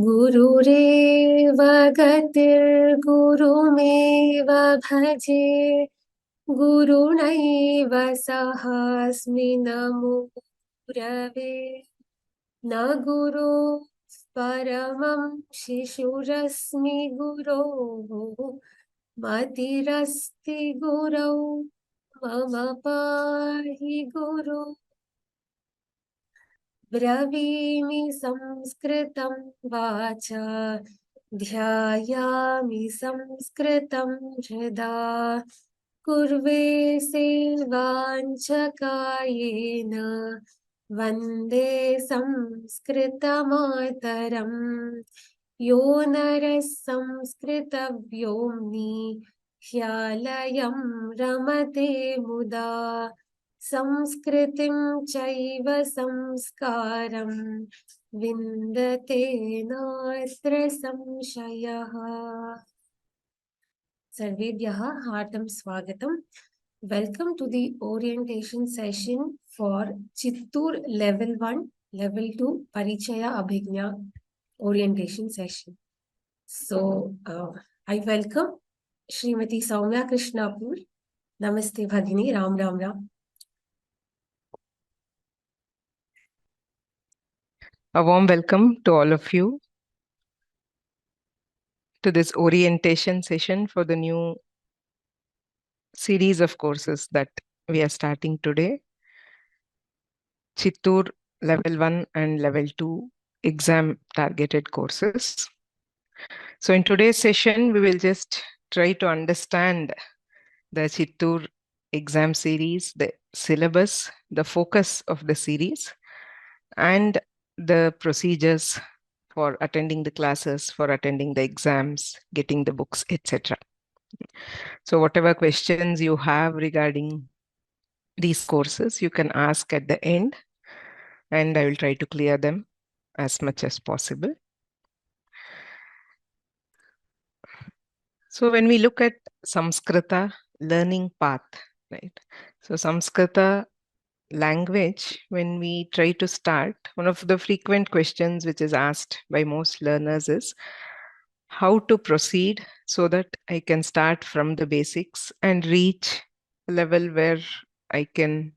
गुरुरेव गतिर्गुरुमेव भजे गुरुणैव सहास्मि नमो गुरवे न गुरु परमं शिशुरस्मि गुरोः मतिरस्ति गुरौ मम पाहि गुरु ब्रवीमि संस्कृतं वाचा ध्यायामि संस्कृतं हृदा कुर्वे सेवाञ्च कायेन वन्दे संस्कृतमातरम् यो नरः संस्कृतव्योम्नि ह्यालयं रमते मुदा संस्कृतिं चैव संस्कारं विन्दते नात्र संशयः। सर्वेभ्यः हार्दं स्वागतं. Welcome to the orientation session for Chittoor level 1, level 2 Parichaya Abhijna orientation session. So I welcome Srimati Soumya Krishnapur. Namaste Bhagini, Ram Ram Ram. A warm welcome to all of you to this orientation session for the new series of courses that we are starting today. Chittoor level 1 and level 2 exam targeted courses. So in today's session, we will just try to understand the Chittoor exam series, the syllabus, the focus of the series, and the procedures for attending the classes, for attending the exams, getting the books, etc. So whatever questions you have regarding these courses, you can ask at the end, and I will try to clear them as much as possible. So when we look at Samskrita learning path, right? So Samskrita language, when we try to start, one of the frequent questions which is asked by most learners is how to proceed so that I can start from the basics and reach a level where I can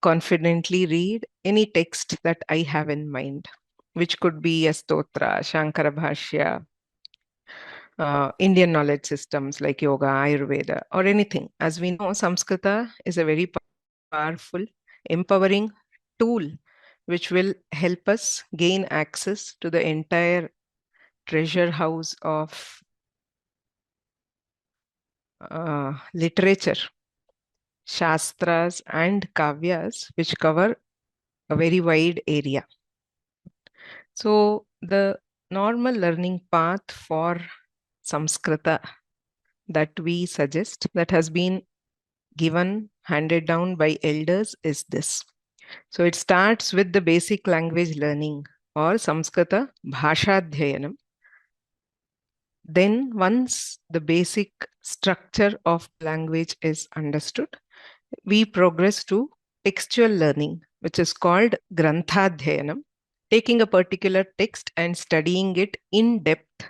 confidently read any text that I have in mind, which could be a stotra, Shankara Bhashya, Indian knowledge systems like yoga, Ayurveda, or anything. As we know, Samskrita is a very powerful, empowering tool which will help us gain access to the entire treasure house of literature, shastras and kavyas, which cover a very wide area. So the normal learning path for Samskrita that we suggest, that has been given, handed down by elders, is this. So it starts with the basic language learning or Samskrita Bhashadhyayanam. Then once the basic structure of language is understood, we progress to textual learning, which is called Granthadhyayanam, taking a particular text and studying it in depth,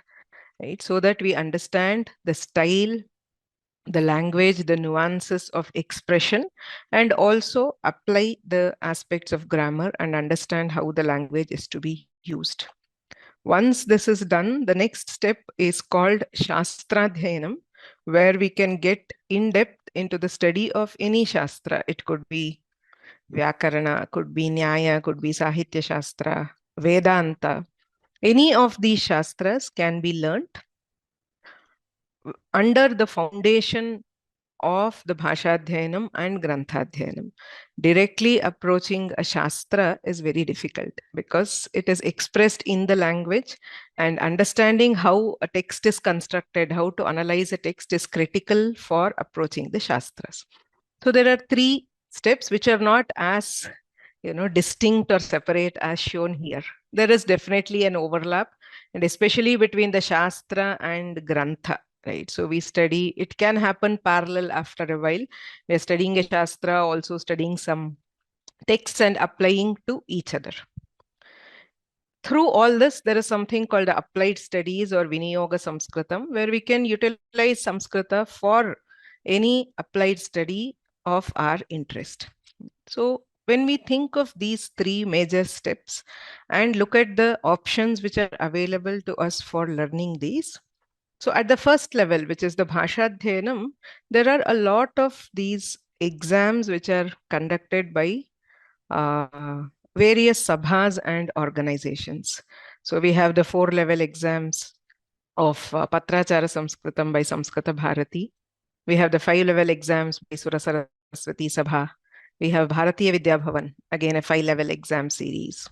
right? So that we understand the style, the language, the nuances of expression, and also apply the aspects of grammar and understand how the language is to be used. Once this is done, the next step is called Shastradhyayanam, where we can get in depth into the study of any Shastra. It could be Vyakarana, could be Nyaya, could be Sahitya Shastra, Vedanta. Any of these Shastras can be learnt under the foundation of the Bhashadhyayanam and Granthadhyayanam. Directly approaching a Shastra is very difficult because it is expressed in the language, and understanding how a text is constructed, how to analyze a text is critical for approaching the Shastras. So there are three steps which are not as distinct or separate as shown here. There is definitely an overlap, and especially between the Shastra and Grantha. Right, so we study, it can happen parallel after a while. We are studying a Shastra, also studying some texts and applying to each other. through all this, there is something called the applied studies or Viniyoga-Samskritam, where we can utilize Samskrita for any applied study of our interest. So when we think of these three major steps and look at the options which are available to us for learning these, so at the first level, which is the Bhashadhyanam, there are a lot of these exams which are conducted by various sabhas and organizations. So we have the 4-level exams of Patrachara Samskritam by Samskrita Bharati. We have the 5-level exams by Sura Saraswati Sabha. We have Bharatiya Vidya Bhavan, again a 5-level exam series.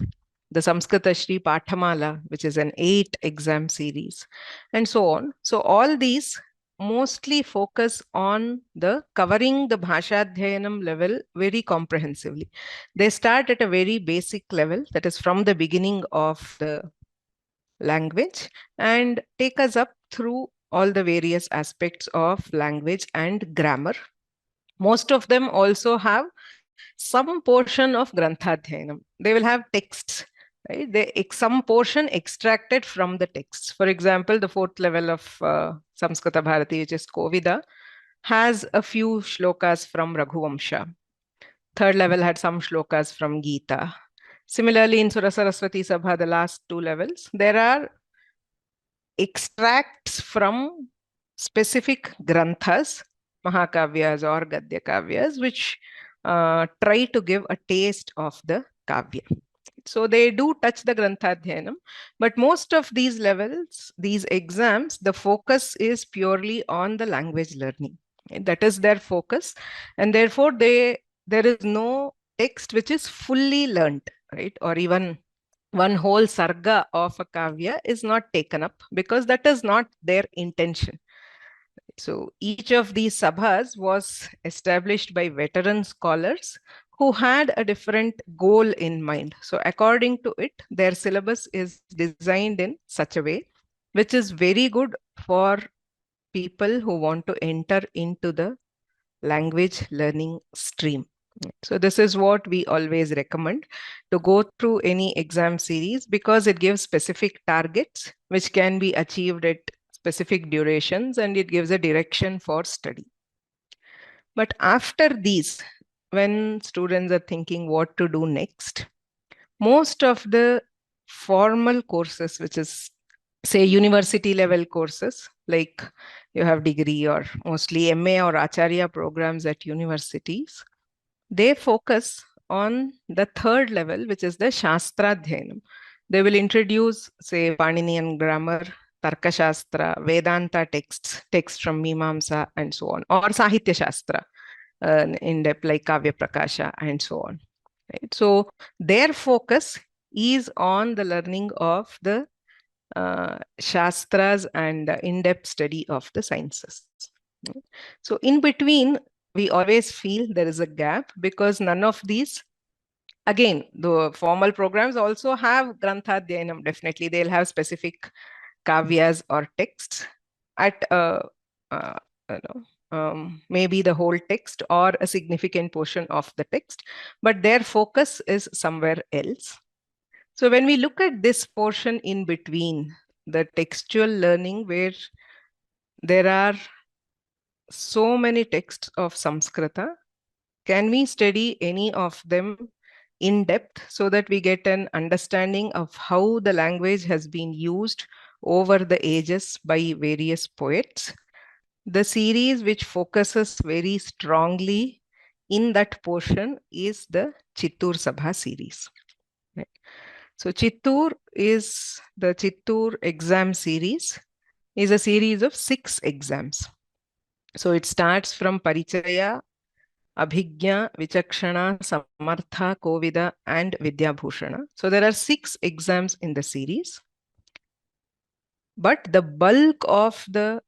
The Samskrita Shri Pathamala, which is an 8-exam series, and so on. So all these mostly focus on the covering the Bhashadhyanam level very comprehensively. They start at a very basic level, that is from the beginning of the language, and take us up through all the various aspects of language and grammar. Most of them also have some portion of Grantha-dhyanam. They will have texts, right? Some portion extracted from the texts. For example, the 4th level of Samskrita Bharati, which is Kovida, has a few shlokas from Raghuvamsha. 3rd level had some shlokas from Gita. Similarly, in Sura Saraswati Sabha, the last 2 levels, there are extracts from specific granthas, Mahakavyas or Gadya Kavyas, which try to give a taste of the Kavya. So they do touch the Granthadhyanam, but most of these levels, these exams, the focus is purely on the language learning. That is their focus, and therefore there is no text which is fully learnt, right? Or even one whole sarga of a kavya is not taken up because that is not their intention. So each of these sabhas was established by veteran scholars who had a different goal in mind. So according to it, their syllabus is designed in such a way, which is very good for people who want to enter into the language learning stream. So this is what we always recommend, to go through any exam series, because it gives specific targets which can be achieved at specific durations, and it gives a direction for study. But after these, when students are thinking what to do next, most of the formal courses, which is say university level courses, like you have degree or mostly MA or Acharya programs at universities, they focus on the 3rd level, which is the Shastradhyanam. They will introduce, say, Paninian grammar, Tarka Shastra, Vedanta texts from Mimamsa, and so on, or Sahitya Shastra, in depth like Kavya Prakasha, and so on. Right? So their focus is on the learning of the Shastras and in-depth study of the sciences. So in between, we always feel there is a gap because none of these, again, the formal programs also have Grantha-dhyanam. Definitely, they'll have specific kavyas or texts at maybe the whole text or a significant portion of the text, but their focus is somewhere else. So when we look at this portion in between, the textual learning, where there are so many texts of Samskrita, can we study any of them in depth so that we get an understanding of how the language has been used over the ages by various poets? The series which focuses very strongly in that portion is the Chittoor Sabha series. Right. So Chittoor is the Chittoor exam series, is a series of 6 exams. So it starts from Parichaya, Abhijna, Vichakshana, Samartha, Kovida, and Vidyabhushana. So there are 6 exams in the series. But the bulk of the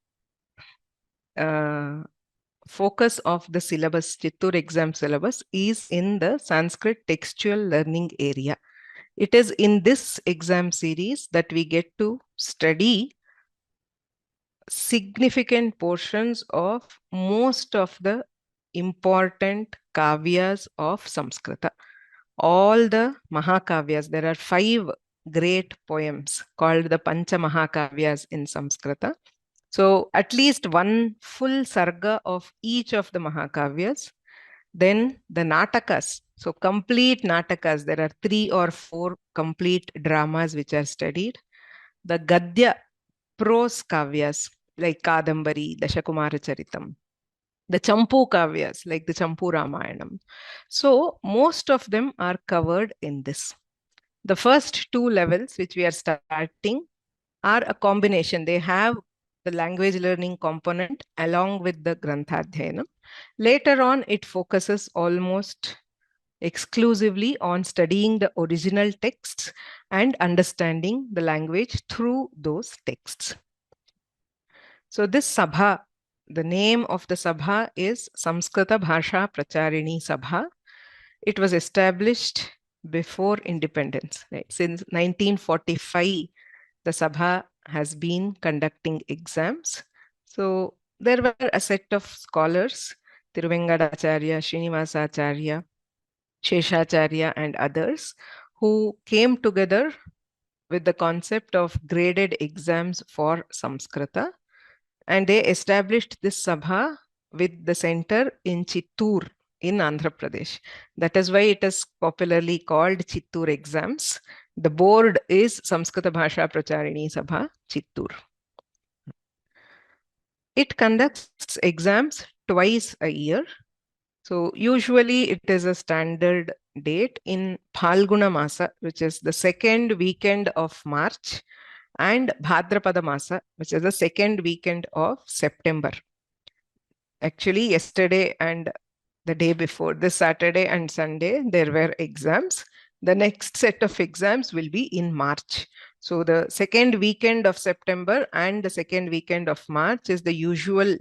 focus of the syllabus, Chittoor exam syllabus, is in the Sanskrit textual learning area. It is in this exam series that we get to study significant portions of most of the important kavyas of Samskrita. All the Mahakavyas, there are 5 great poems called the Pancha Mahakavyas in Samskrita. So at least one full sarga of each of the Mahakavyas. Then the Natakas. So complete Natakas. There are 3 or 4 complete dramas which are studied. The Gadya prose kavyas like Kadambari, Dashakumara Charitam. The Champu kavyas like the Champu Ramayanam. So most of them are covered in this. The first 2 levels which we are starting are a combination. They have the language learning component along with the Granthadhyanam. Later on, it focuses almost exclusively on studying the original texts and understanding the language through those texts. So this Sabha, the name of the Sabha is Samskrita Bhasha Pracharini Sabha. It was established before independence. Right? Since 1945, the Sabha has been conducting exams. So there were a set of scholars, Tiruvengadacharya, Srinivasacharya, Sheshacharya, and others, who came together with the concept of graded exams for Samskrita. And they established this Sabha with the center in Chittoor in Andhra Pradesh. That is why it is popularly called Chittoor exams. The board is Samskrita Bhasha Pracharini Sabha, Chittoor. It conducts exams twice a year. So usually it is a standard date in Phalguna Masa, which is the second weekend of March, and Bhadrapada Masa, which is the second weekend of September. Actually, yesterday and the day before, this Saturday and Sunday, there were exams. The next set of exams will be in March. So the second weekend of September and the second weekend of March is the usual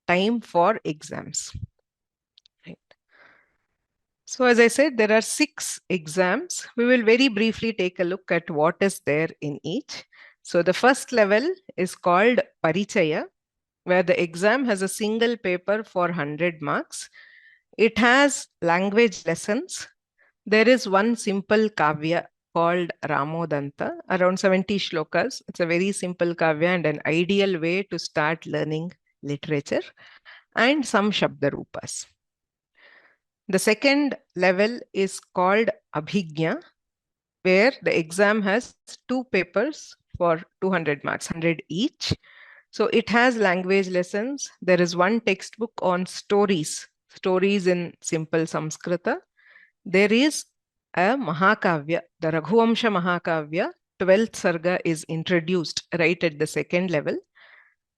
time for exams. Right. So as I said, there are 6 exams. We will very briefly take a look at what is there in each. So the first level is called Parichaya, where the exam has a single paper for 100 marks. It has language lessons. There is one simple kavya called Ramodanta, around 70 shlokas. It's a very simple kavya and an ideal way to start learning literature, and some Shabdarupas. The second level is called Abhijna, where the exam has 2 papers for 200 marks, 100 each. So it has language lessons. There is one textbook on stories in simple Samskrita. There is a Mahakavya, the Raghuvamsha Mahakavya, 12th Sarga is introduced right at the second level.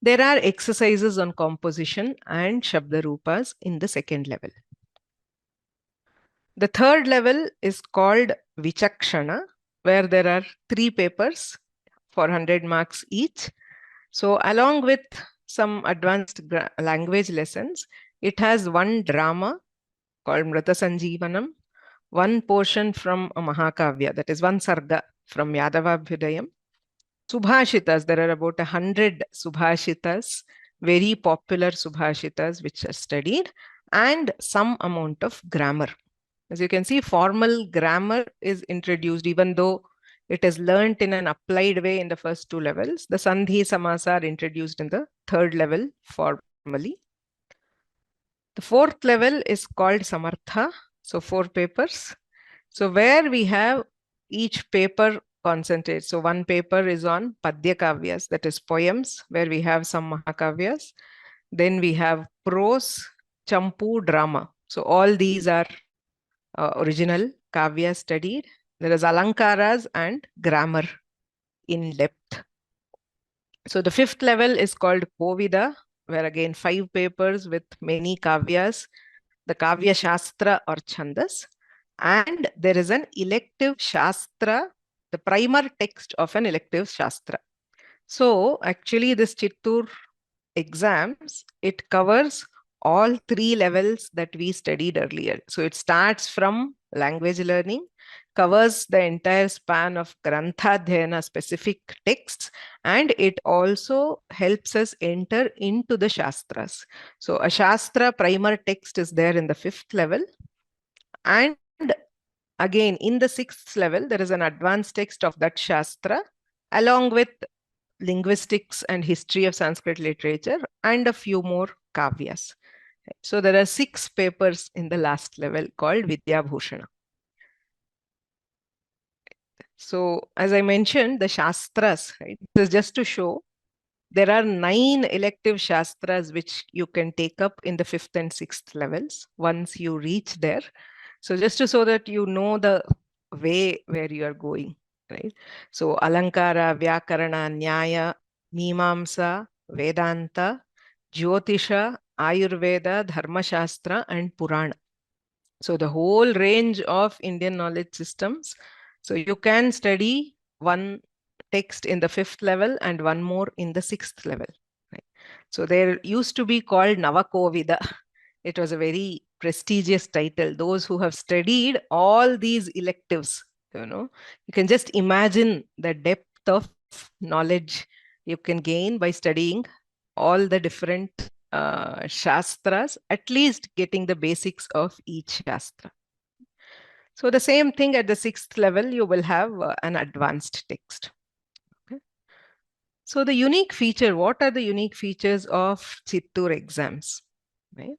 There are exercises on composition and Shabdarupas in the second level. The third level is called Vichakshana, where there are 3 papers for 100 marks each. So along with some advanced language lessons, it has one drama called Mrata Sanjeevanam, one portion from a Mahakavya, that is one sarga from Yadavabhyudayam. Subhashitas, there are about 100 Subhashitas, very popular Subhashitas which are studied, and some amount of grammar. As you can see, formal grammar is introduced, even though it is learnt in an applied way in the first 2 levels. The Sandhi Samasa are introduced in the third level formally. The fourth level is called Samartha, so 4 papers. So where we have each paper concentrate. So one paper is on Padya Kavyas, that is poems, where we have some Mahakavyas. Then we have prose, Champu, drama. So all these are original Kavya studied. There is Alankaras and grammar in depth. So the 5th level is called Kovida, where again 5 papers with many Kavyas, the Kavya Shastra or Chandas. And there is an elective Shastra, the primer text of an elective Shastra. So actually this Chittoor exams, it covers all 3 levels that we studied earlier. So it starts from language learning, covers the entire span of Granthadhyana specific texts, and it also helps us enter into the Shastras. So a Shastra primer text is there in the 5th level, and again, in the 6th level, there is an advanced text of that Shastra, along with linguistics and history of Sanskrit literature, and a few more kavyas. So there are 6 papers in the last level called Vidyabhushana. So as I mentioned, the Shastras, right? This is just to show there are 9 elective Shastras which you can take up in the 5th and 6th levels once you reach there. So just to so that you know the way where you are going, right? So Alankara, Vyakarana, Nyaya, Mimamsa, Vedanta, Jyotisha, Ayurveda, Dharmashastra, and Purana. So the whole range of Indian knowledge systems. So you can study one text in the 5th level and one more in the 6th level. Right? So there used to be called Navakovida. It was a very prestigious title. Those who have studied all these electives, you can just imagine the depth of knowledge you can gain by studying all the different Shastras, at least getting the basics of each Shastra. So the same thing at the 6th level, you will have an advanced text. Okay. So the unique feature, what are the unique features of Chittoor exams? Right?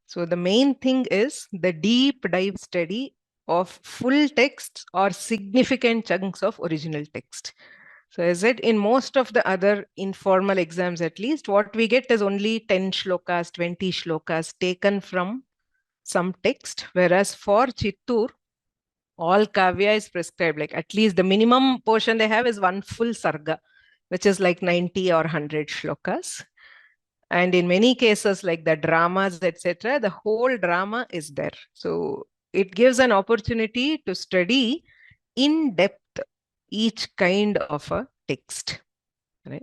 So the main thing is the deep dive study of full texts or significant chunks of original text. So as it in most of the other informal exams, at least, what we get is only 10 shlokas, 20 shlokas taken from some text, whereas for Chittoor, all kavya is prescribed. Like at least the minimum portion they have is one full sarga, which is like 90 or 100 shlokas. And in many cases, like the dramas, etc., the whole drama is there. So it gives an opportunity to study in depth each kind of a text. Right?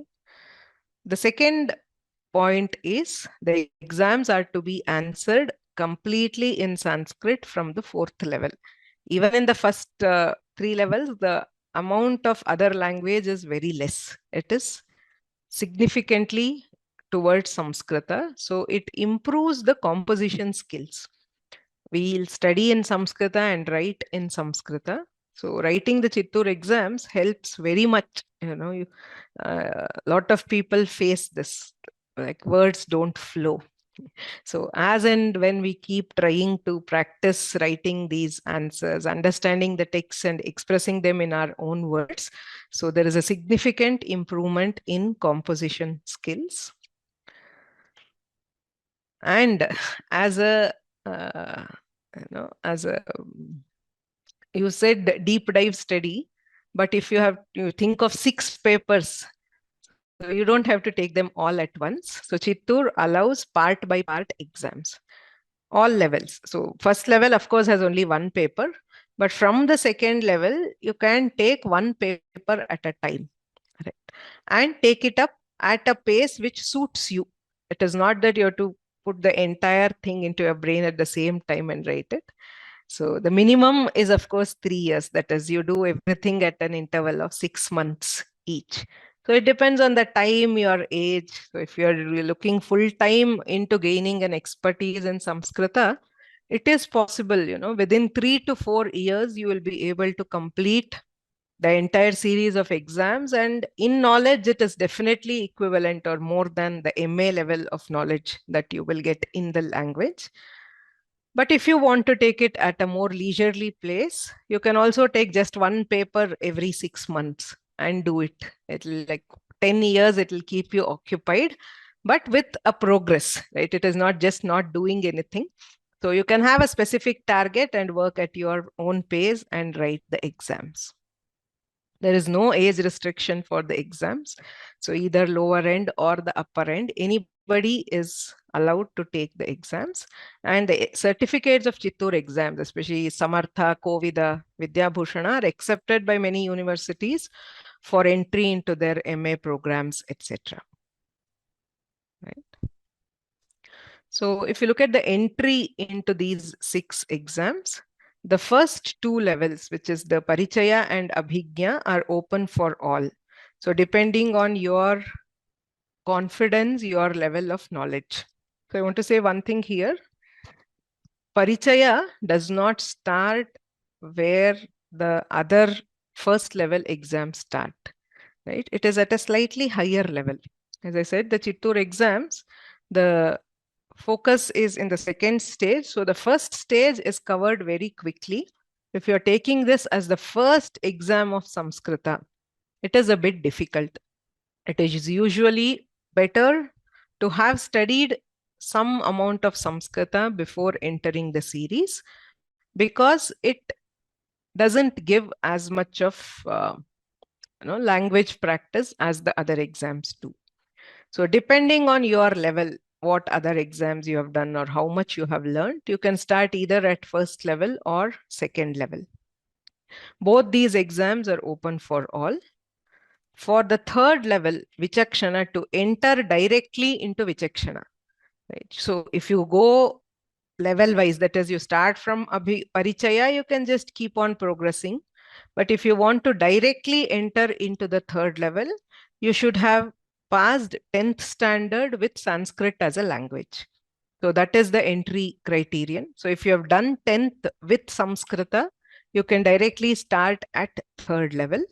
The second point is the exams are to be answered completely in Sanskrit from the 4th level. Even in the first 3 levels, the amount of other language is very less. It is significantly towards Samskrita. So it improves the composition skills. We'll study in Samskrita and write in Samskrita. So writing the Chittoor exams helps very much. A lot of people face this, like words don't flow. So as and when we keep trying to practice writing these answers, understanding the text and expressing them in our own words, so there is a significant improvement in composition skills. And as a, you said deep dive study, but if you think of 6 papers, so you don't have to take them all at once. So Chittoor allows part by part exams, all levels. So first level, of course, has only one paper, but from the 2nd level, you can take one paper at a time, right? And take it up at a pace which suits you. It is not that you have to put the entire thing into your brain at the same time and write it. So the minimum is, of course, 3 years. That is, you do everything at an interval of 6 months each. So it depends on the time, your age. So if you're looking full time into gaining an expertise in Samskrita, it is possible, within 3 to 4 years, you will be able to complete the entire series of exams. And in knowledge, it is definitely equivalent or more than the MA level of knowledge that you will get in the language. But if you want to take it at a more leisurely place, you can also take just one paper every 6 months and do it. It'll like 10 years, it will keep you occupied, but with a progress, right? It is not just not doing anything. So you can have a specific target and work at your own pace and write the exams. There is no age restriction for the exams. So either lower end or the upper end, anybody is allowed to take the exams. And the certificates of Chittoor exams, especially Samartha, Kovida, Vidyabhushana, are accepted by many universities for entry into their MA programs, etc. Right? So if you look at the entry into these 6 exams, the first 2 levels, which is the Parichaya and Abhijna, are open for all. So depending on your confidence, your level of knowledge. So I want to say one thing here. Parichaya does not start where the other first level exams start, right? It is at a slightly higher level. As I said, the Chittoor exams, the focus is in the second stage. So the first stage is covered very quickly. If you're taking this as the first exam of Samskrita, it is a bit difficult. It is usually better to have studied some amount of Samskrita before entering the series, because it doesn't give as much of language practice as the other exams do. So depending on your level, what other exams you have done or how much you have learned, you can start either at first level or second level. Both these exams are open for all. For the third level, Vichakshana, to enter directly into Vichakshana, right? So if you go level wise, that is, you start from Parichaya, you can just keep on progressing. But if you want to directly enter into the third level, you should have passed 10th standard with Sanskrit as a language. So that is the entry criterion. So if you have done 10th with Samskrita, you can directly start at third level.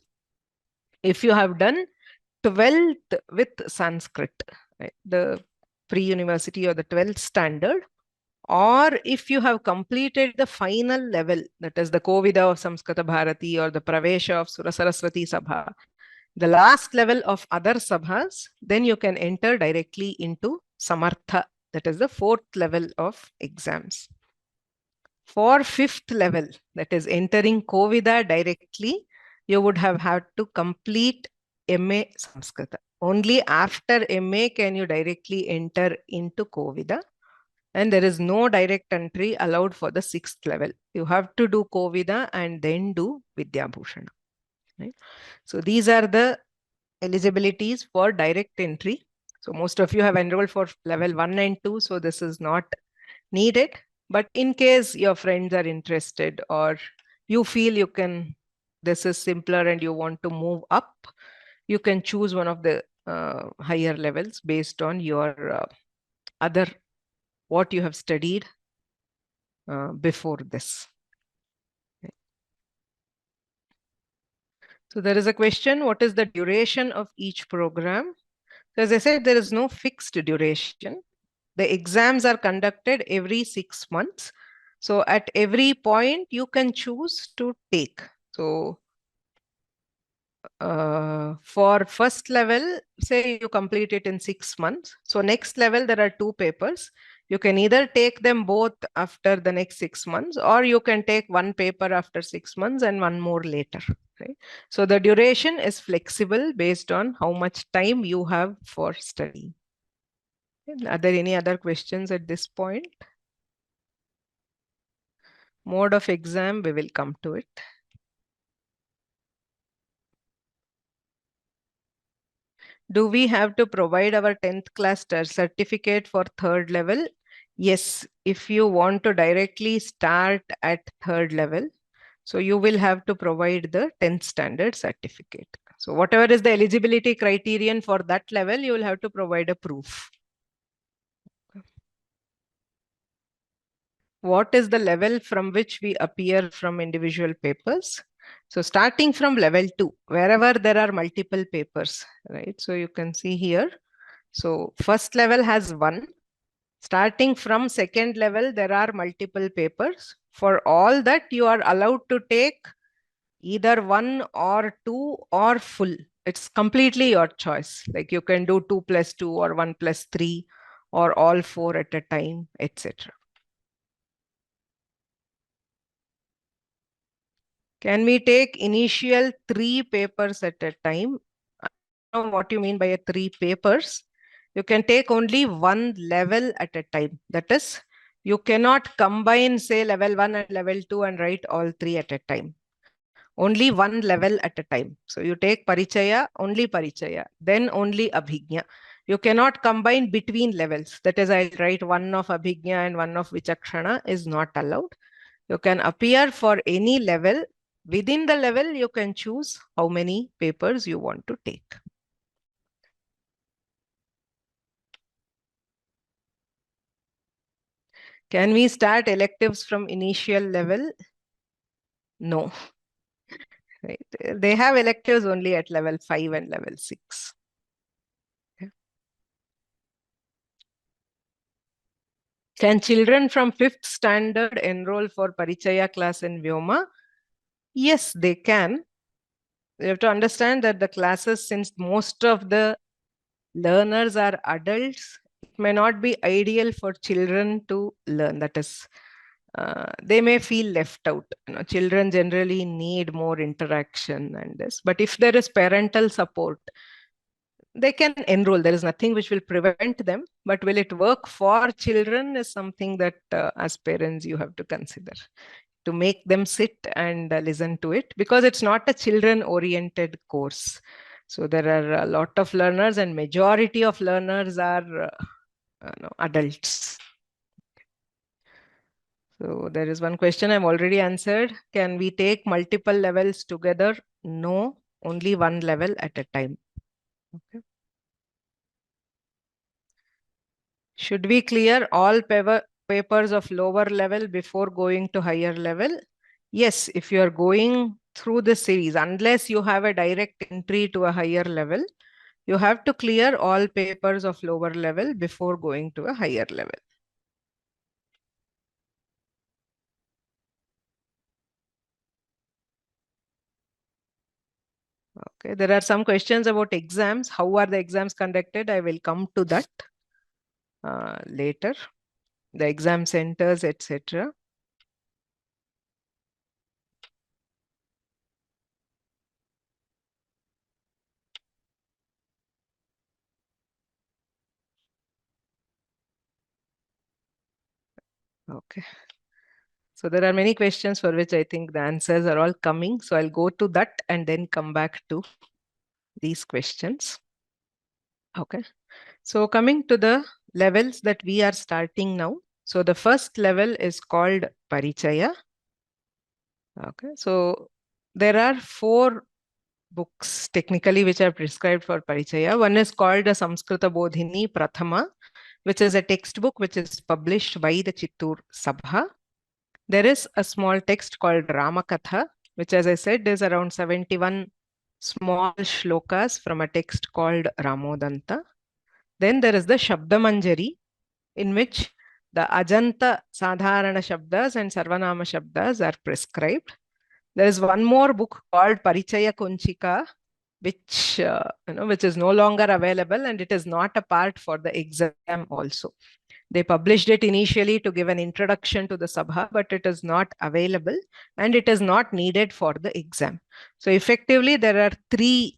If you have done 12th with Sanskrit, right, the pre-university or the 12th standard, or if you have completed the final level, that is the Kovida of Samskrita Bharati or the Pravesha of Surasaraswati Sabha, the last level of other Sabhas, then you can enter directly into Samartha, that is the fourth level of exams. For fifth level, that is entering Kovida directly, you would have had to complete MA Samskrita. Only after MA can you directly enter into Kovida. And there is no direct entry allowed for the sixth level. You have to do Kovida and then do Vidyabhushana. Right? So these are the eligibilities for direct entry. So most of you have enrolled for level 1 and 2, so this is not needed. But in case your friends are interested or you feel this is simpler and you want to move up, you can choose one of the higher levels based on your what you have studied before this. So there is a question, what is the duration of each program? So as I said, there is no fixed duration. The exams are conducted every 6 months. So at every point you can choose to take. So for first level, say you complete it in 6 months. So next level, there are 2 papers. You can either take them both after the next 6 months, or you can take one paper after 6 months and one more later. Right? So the duration is flexible based on how much time you have for study. Are there any other questions at this point? Mode of exam, we will come to it. Do we have to provide our 10th class certificate for third level? Yes, if you want to directly start at third level, so you will have to provide the 10th standard certificate. So whatever is the eligibility criterion for that level, you will have to provide a proof. What is the level from which we appear from individual papers? So starting from level 2, wherever there are multiple papers, right? So you can see here. So first level has 1. Starting from second level, there are multiple papers. For all that, you are allowed to take either 1 or 2 or full. It's completely your choice. Like you can do 2 plus 2 or 1 plus 3 or all 4 at a time, etc. Can we take initial 3 papers at a time? I don't know what you mean by a 3 papers. You can take only 1 level at a time. That is, you cannot combine, say, level 1 and level 2 and write all 3 at a time. Only 1 level at a time. So you take Parichaya, then only Abhijna. You cannot combine between levels. That is, I'll write 1 of Abhijna and 1 of Vichakshana is not allowed. You can appear for any level. Within the level, you can choose how many papers you want to take. Can we start electives from initial level? No. Right. They have electives only at level 5 and level 6. Okay. Can children from 5th standard enroll for Parichaya class in Vyoma? Yes, they can. You have to understand that the classes, since most of the learners are adults, it may not be ideal for children to learn. That is, they may feel left out. Children generally need more interaction and this. But if there is parental support, they can enroll. There is nothing which will prevent them. But will it work for children is something that as parents you have to consider, to make them sit and listen to it, because it's not a children oriented course. So there are a lot of learners, and majority of learners are adults. So there is one question I've already answered. Can we take multiple levels together? No, only one level at a time. Okay. Should we clear all papers of lower level before going to higher level? Yes, if you are going through the series, unless you have a direct entry to a higher level, you have to clear all papers of lower level before going to a higher level. Okay, there are some questions about exams. How are the exams conducted? I will come to that later. The exam centers, etc. Okay. So there are many questions for which I think the answers are all coming. So I'll go to that and then come back to these questions. Okay. So coming to the levels that we are starting now. So the first level is called Parichaya. Okay. So there are 4 books technically which are prescribed for Parichaya. One is called the Samskrita Bodhini Prathama, which is a textbook which is published by the Chittoor Sabha. There is a small text called Ramakatha, which, as I said, is around 71 small shlokas from a text called Ramodanta. Then there is the Shabdamanjari, in which the Ajanta Sadharana Shabdas and Sarvanama Shabdas are prescribed. There is one more book called Parichaya Kunchika, which is no longer available, and it is not a part for the exam also. They published it initially to give an introduction to the Sabha, but it is not available and it is not needed for the exam. So effectively, there are 3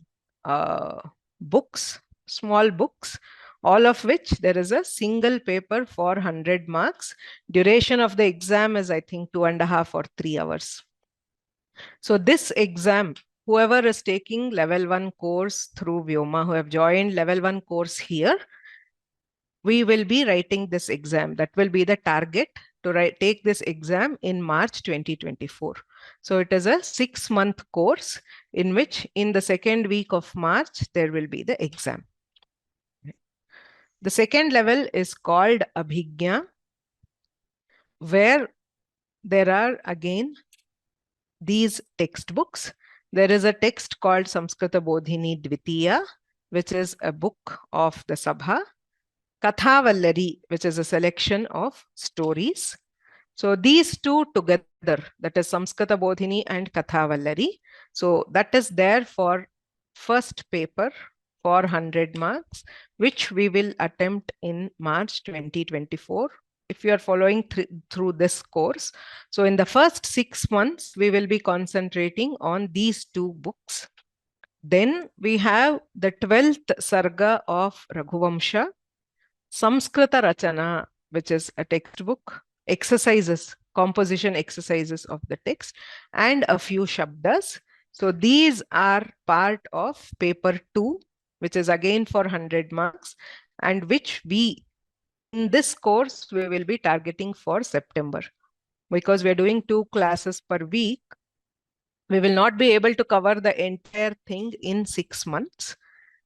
books, small books, all of which there is a single paper for 100 marks. Duration of the exam is, I think, 2.5 or 3 hours. So this exam, whoever is taking level 1 course through Vyoma, who have joined level 1 course here, we will be writing this exam. That will be the target to take this exam in March 2024. So it is a 6-month course in which in the second week of March, there will be the exam. The second level is called Abhijna, where there are again these textbooks. There is a text called Samskrita Bodhini Dvitiya, which is a book of the Sabha. Kathavallari, which is a selection of stories. So these 2 together, that is Samskrita Bodhini and Kathavallari. So that is there for first paper for 100 marks, which we will attempt in March 2024 if you are following through this course. So in the first 6 months, we will be concentrating on these 2 books. Then we have the 12th Sarga of Raghuvamsha, Samskrita Rachana, which is a textbook, exercises, composition exercises of the text, and a few shabdas. So these are part of paper 2, which is again for 100 marks, and which we, in this course, we will be targeting for September. Because we are doing 2 classes per week, we will not be able to cover the entire thing in 6 months.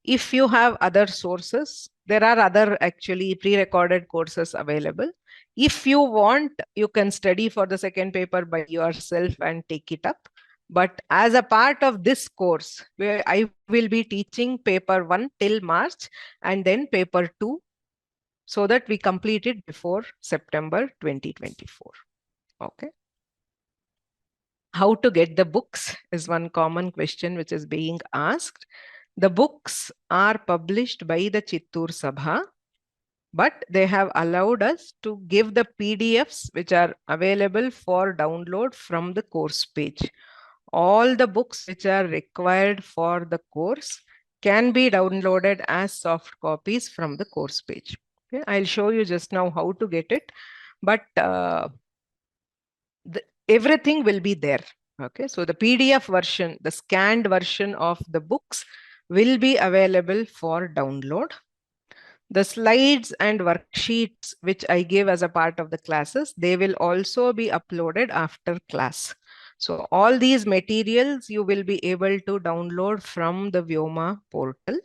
If you have other sources, there are other actually pre-recorded courses available. If you want, you can study for the second paper by yourself and take it up. But as a part of this course, where I will be teaching paper 1 till March and then paper 2, so that we complete it before September 2024. Okay. How to get the books is one common question which is being asked. The books are published by the Chittoor Sabha, but they have allowed us to give the PDFs which are available for download from the course page. All the books which are required for the course can be downloaded as soft copies from the course page. Okay, I'll show you just now how to get it, but everything will be there. Okay, so the PDF version, the scanned version of the books will be available for download. The slides and worksheets which I give as a part of the classes, they will also be uploaded after class. So all these materials you will be able to download from the Vyoma portal.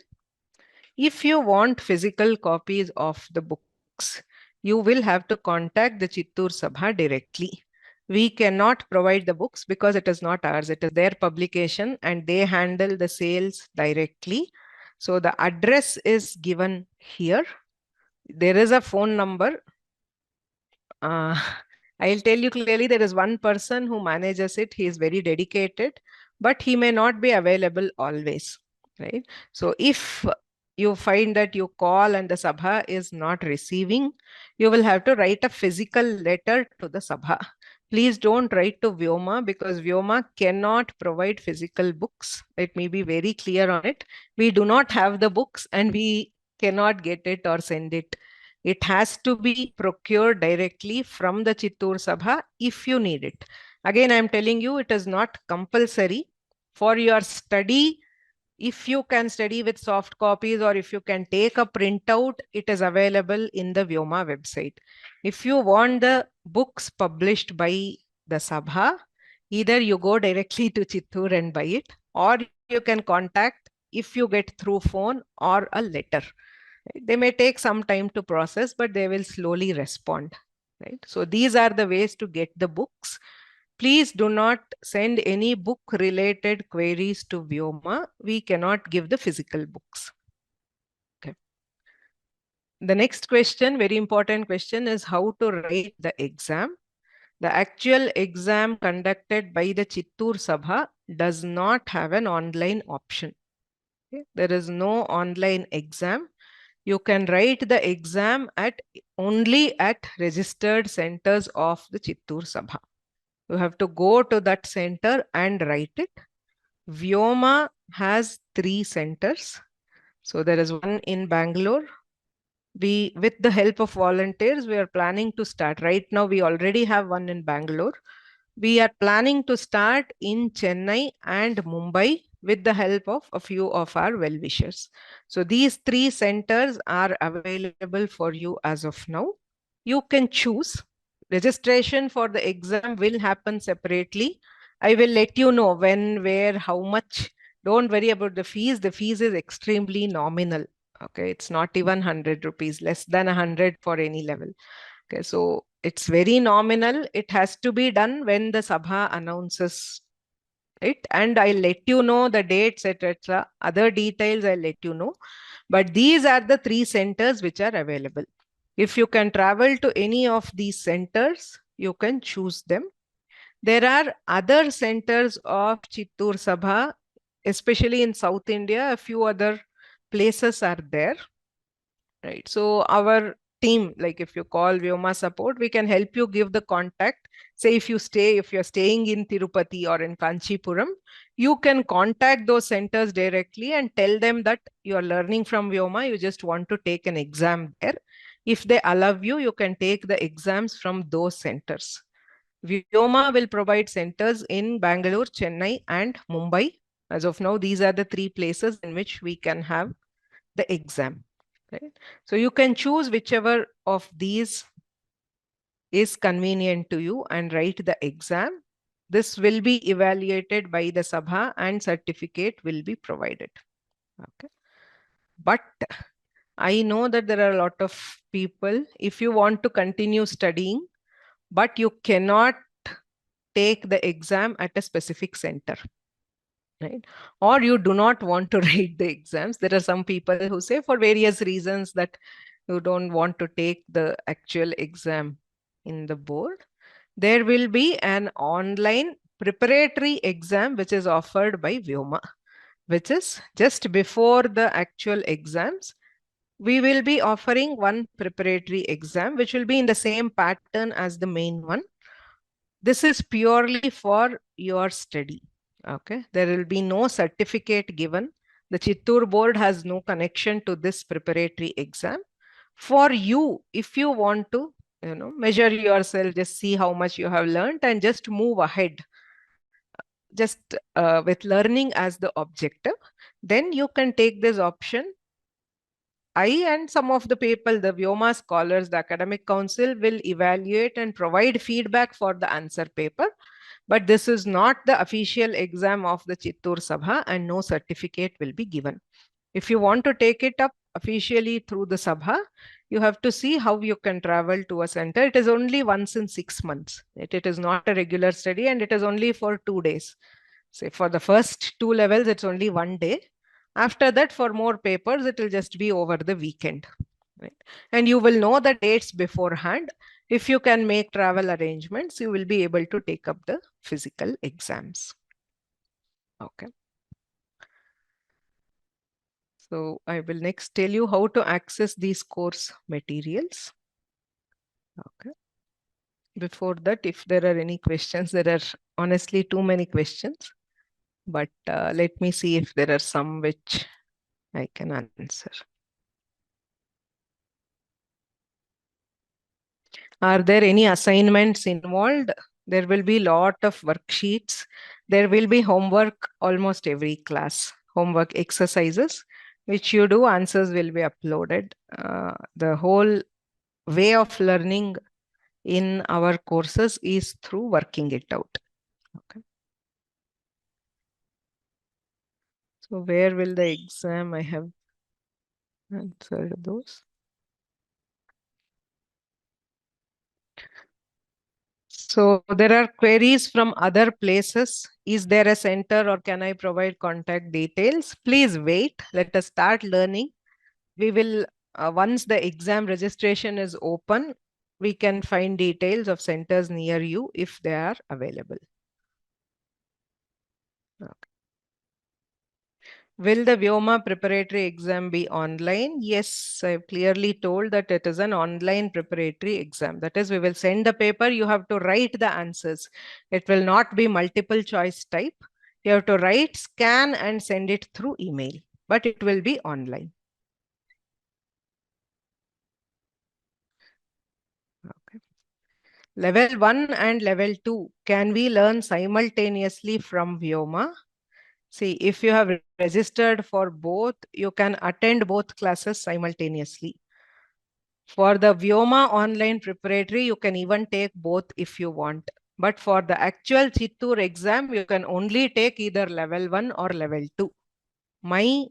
If you want physical copies of the books, you will have to contact the Chittoor Sabha directly. We cannot provide the books because it is not ours. It is their publication and they handle the sales directly. So the address is given here. There is a phone number. I'll tell you clearly, there is one person who manages it. He is very dedicated, but he may not be available always, right? So if you find that you call and the Sabha is not receiving, you will have to write a physical letter to the Sabha. Please don't write to Vyoma because Vyoma cannot provide physical books. Let me be very clear on it. We do not have the books and we cannot get it or send it. It has to be procured directly from the Chittoor Sabha if you need it. Again, I am telling you, it is not compulsory for your study. If you can study with soft copies or if you can take a printout, it is available in the Vyoma website. If you want the books published by the Sabha, either you go directly to Chittoor and buy it, or you can contact if you get through phone or a letter. They may take some time to process, but they will slowly respond. Right? So these are the ways to get the books. Please do not send any book related queries to Vyoma. We cannot give the physical books. Okay. The next question, very important question, is how to write the exam. The actual exam conducted by the Chittoor Sabha does not have an online option. Okay. There is no online exam. You can write the exam only at registered centers of the Chittoor Sabha. You have to go to that center and write it. Vyoma has 3 centers. So there is one in Bangalore. With the help of volunteers, we are planning to start. Right now, we already have one in Bangalore. We are planning to start in Chennai and Mumbai with the help of a few of our well-wishers. So these 3 centers are available for you as of now. You can choose. Registration for the exam will happen separately. I will let you know when, where, how much. Don't worry about the fees. The fees is extremely nominal. Okay, it's not even 100 rupees, less than 100 for any level. Okay, so it's very nominal. It has to be done when the Sabha announces it, and I'll let you know the dates, etc. Other details I'll let you know. But these are the 3 centers which are available. If you can travel to any of these centers, you can choose them. There are other centers of Chittoor Sabha, especially in South India. A few other places are there. Right. So our team, like if you call Vyoma support, we can help you give the contact. Say if you're staying in Tirupati or in Kanchipuram, you can contact those centers directly and tell them that you're learning from Vyoma, you just want to take an exam there. If they allow you, you can take the exams from those centers. Vyoma will provide centers in Bangalore, Chennai, and Mumbai. As of now, these are the 3 places in which we can have the exam. Right? So you can choose whichever of these is convenient to you and write the exam. This will be evaluated by the Sabha and certificate will be provided. Okay. But I know that there are a lot of people, if you want to continue studying, but you cannot take the exam at a specific center, right? Or you do not want to write the exams. There are some people who say for various reasons that you don't want to take the actual exam in the board. There will be an online preparatory exam which is offered by Vyoma, which is just before the actual exams. We will be offering one preparatory exam, which will be in the same pattern as the main one. This is purely for your study. Okay, there will be no certificate given. The Chittoor board has no connection to this preparatory exam. For you, if you want to, measure yourself, just see how much you have learned and just move ahead, just with learning as the objective, then you can take this option. I and some of the people, the Vyoma scholars, the academic council will evaluate and provide feedback for the answer paper. But this is not the official exam of the Chittoor Sabha and no certificate will be given. If you want to take it up officially through the Sabha, you have to see how you can travel to a center. It is only once in 6 months. It is not a regular study and it is only for 2 days. Say for the first 2 levels, it's only 1 day. After that, for more papers, it will just be over the weekend. Right? And you will know the dates beforehand. If you can make travel arrangements, you will be able to take up the physical exams. Okay. So I will next tell you how to access these course materials. Okay. Before that, if there are any questions, there are honestly too many questions, but let me see if there are some which I can answer. Are there any assignments involved? There will be a lot of worksheets. There will be homework almost every class, homework exercises, which you do, answers will be uploaded. The whole way of learning in our courses is through working it out. Okay. So where will the exam? I have answered those. So there are queries from other places. Is there a center or can I provide contact details? Please wait. Let us start learning. We will, once the exam registration is open, we can find details of centers near you if they are available. Okay. Will the Vyoma preparatory exam be online? Yes, I've clearly told that it is an online preparatory exam. That is, we will send the paper, you have to write the answers. It will not be multiple choice type. You have to write, scan and send it through email, but it will be online. Okay. Level 1 and level 2, can we learn simultaneously from Vyoma? See, if you have registered for both, you can attend both classes simultaneously. For the Vyoma online preparatory, you can even take both if you want. But for the actual Chittoor exam, you can only take either level 1 or level 2. My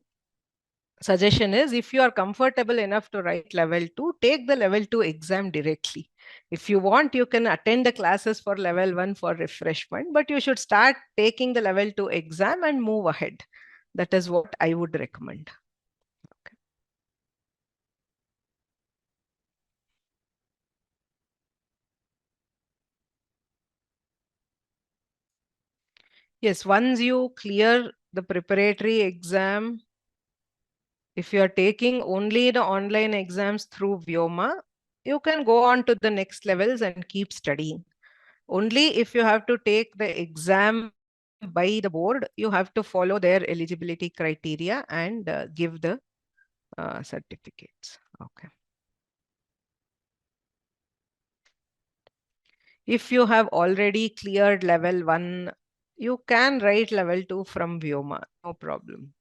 suggestion is, if you are comfortable enough to write level 2, take the level 2 exam directly. If you want, you can attend the classes for level 1 for refreshment, but you should start taking the level 2 exam and move ahead. That is what I would recommend. Okay. Yes, once you clear the preparatory exam, if you are taking only the online exams through Vyoma, you can go on to the next levels and keep studying. Only if you have to take the exam by the board, you have to follow their eligibility criteria and give the certificates. Okay. If you have already cleared level 1, you can write level 2 from Vyoma, no problem.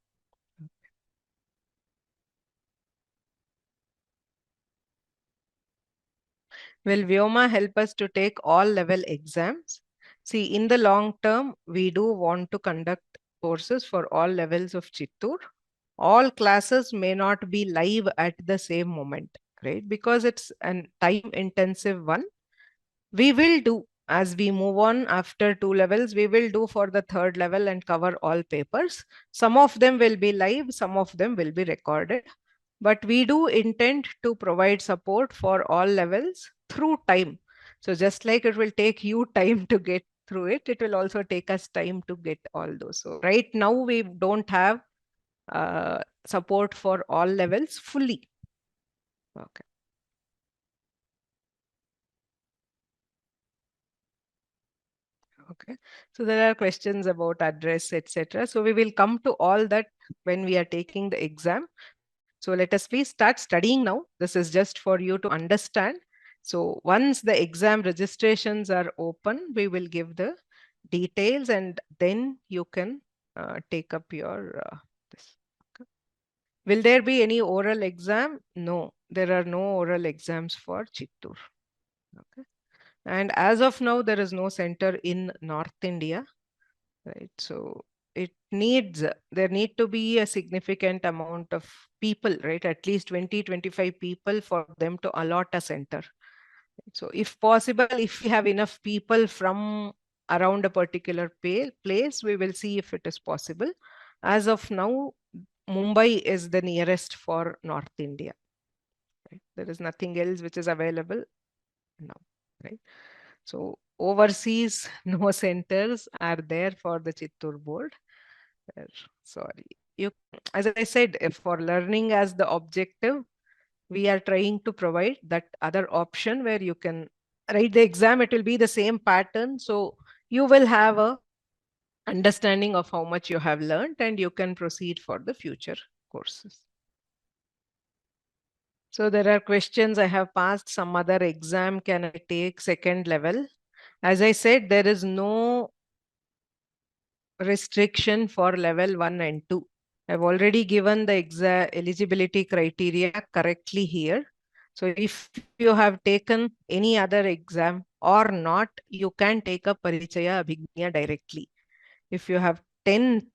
Will Vyoma help us to take all level exams? See, in the long term, we do want to conduct courses for all levels of Chittoor. all classes may not be live at the same moment, right? Because it's an time intensive one. We will do as we move on after 2 levels, we will do for the 3rd level and cover all papers. Some of them will be live, some of them will be recorded. But we do intend to provide support for all levels through time. So just like it will take you time to get through it, it will also take us time to get all those. So right now we don't have support for all levels fully. Okay. Okay. So there are questions about address, etc. So we will come to all that when we are taking the exam. So let us please start studying now. This is just for you to understand. So once the exam registrations are open, we will give the details and then you can take up your this. Okay. Will there be any oral exam? No, there are no oral exams for Chittoor. Okay. And as of now, there is no center in North India, right? So there need to be a significant amount of people, right? At least 20-25 people for them to allot a center. So if possible, if we have enough people from around a particular place, we will see if it is possible. As of now, Mumbai is the nearest for North India. Right? There is nothing else which is available now, right? So overseas, no centers are there for the Chittoor board. Sorry. As I said, if for learning as the objective, we are trying to provide that other option where you can write the exam. It will be the same pattern. So you will have a understanding of how much you have learned and you can proceed for the future courses. So there are questions. I have passed some other exam. Can I take 2nd level? As I said, there is no restriction for level 1 and 2. I've already given the eligibility criteria correctly here. So if you have taken any other exam or not, you can take a Parichaya Abhijna directly. If you have 10th,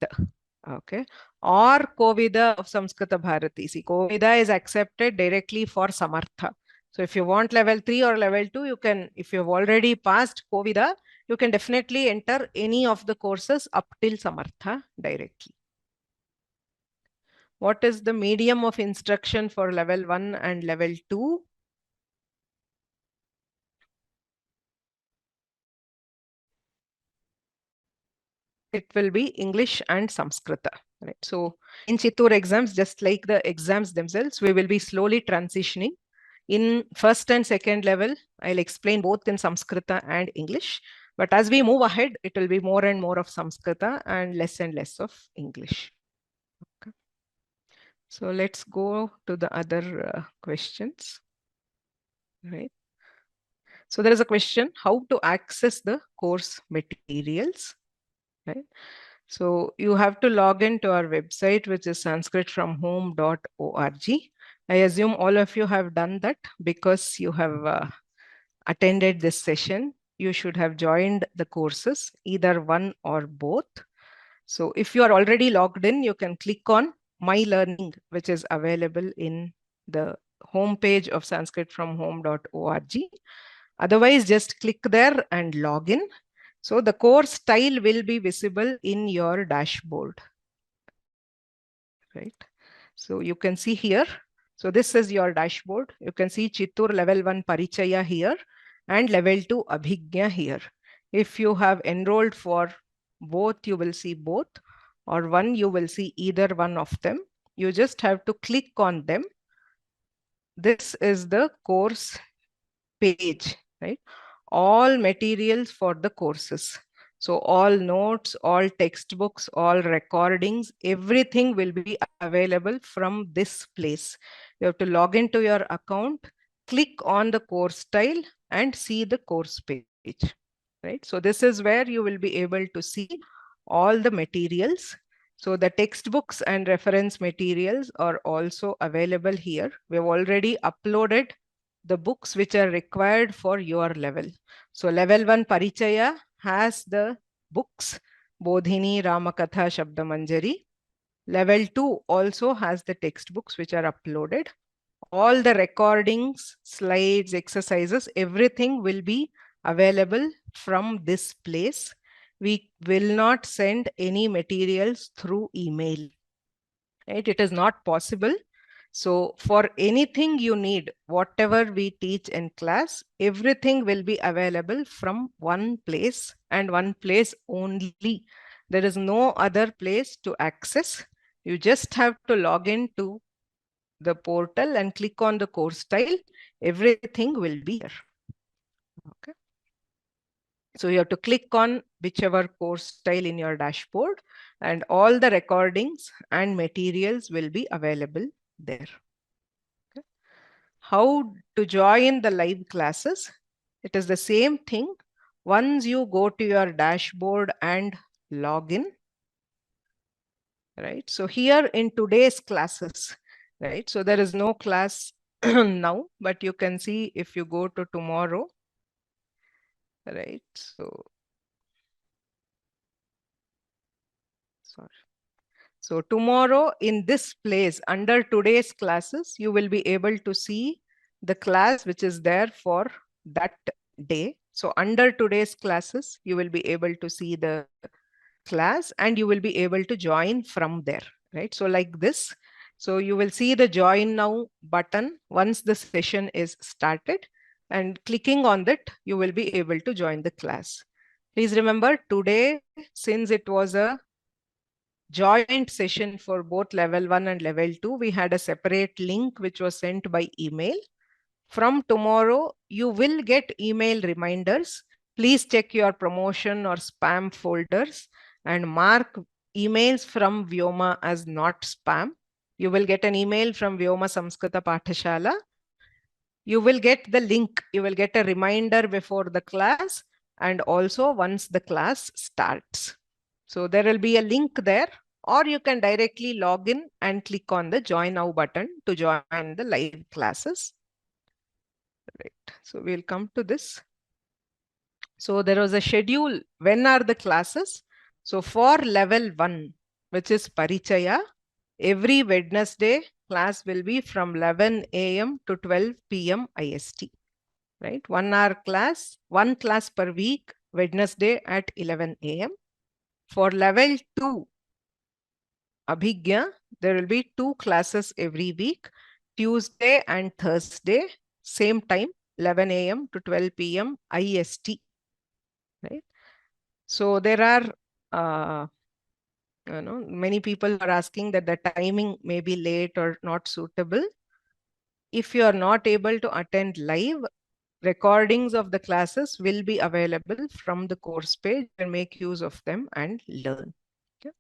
okay, or Kovida of Samskrita Bharati. See, Kovida is accepted directly for Samartha. So if you want level 3 or level 2, you can, if you've already passed Kovida, you can definitely enter any of the courses up till Samartha directly. What is the medium of instruction for level 1 and level 2? It will be English and Samskrita. Right? So in Chittoor exams, just like the exams themselves, we will be slowly transitioning. In 1st and 2nd level, I'll explain both in Samskrita and English. But as we move ahead, it will be more and more of Samskrita and less of English. Okay. So let's go to the other questions. Right. So there is a question, how to access the course materials. Right. So you have to log into our website, which is sanskritfromhome.org. I assume all of you have done that because you have attended this session. You should have joined the courses, either one or both. So if you are already logged in, you can click on My Learning, which is available in the homepage of sanskritfromhome.org. Otherwise, just click there and log in. So the course tile will be visible in your dashboard, right? So you can see here. So this is your dashboard. You can see Chittoor level 1 Parichaya here and level 2 Abhijna here. If you have enrolled for both, you will see both, or one, you will see either one of them. You just have to click on them. This is the course page, right? All materials for the courses. So all notes, all textbooks, all recordings, everything will be available from this place. You have to log into your account, click on the course tile and see the course page, right? So this is where you will be able to see all the materials. So the textbooks and reference materials are also available here. We have already uploaded the books which are required for your level. So level 1 Parichaya has the books Bodhini, Ramakatha, Shabdamanjari. Level 2 also has the textbooks which are uploaded. All the recordings, slides, exercises, everything will be available from this place. We will not send any materials through email. Right? It is not possible. So for anything you need, whatever we teach in class, everything will be available from one place and one place only. There is no other place to access. You just have to log into the portal and click on the course style. Everything will be here. Okay. So you have to click on whichever course style in your dashboard, and all the recordings and materials will be available there. Okay. How to join the live classes? It is the same thing. Once you go to your dashboard and log in, right? So here in today's classes, right? So there is no class now, but you can see if you go to tomorrow, right? So, sorry. So tomorrow in this place under today's classes, you will be able to see the class which is there for that day. So under today's classes, you will be able to see the class and you will be able to join from there, right? So like this. So you will see the join now button once the session is started, and clicking on that, you will be able to join the class. Please remember today, since it was a joint session for both level 1 and level 2, we had a separate link which was sent by email. From tomorrow, you will get email reminders. Please check your promotion or spam folders and mark emails from Vyoma as not spam. You will get an email from vyoma-samskrta-pathasala. You will get the link. You will get a reminder before the class and also once the class starts. So there will be a link there, or you can directly log in and click on the join now button to join the live classes. Right. So we'll come to this. So there was a schedule. When are the classes? So for level 1, which is Parichaya, every Wednesday class will be from 11 a.m. to 12 p.m. IST. Right? 1 hour class, one class per week, Wednesday at 11 a.m. For level 2, Abhijna, there will be 2 classes every week, Tuesday and Thursday, same time, 11 a.m. to 12 p.m. IST. Right? So there are, many people are asking that the timing may be late or not suitable. If you are not able to attend live, recordings of the classes will be available from the course page and make use of them and learn. Okay.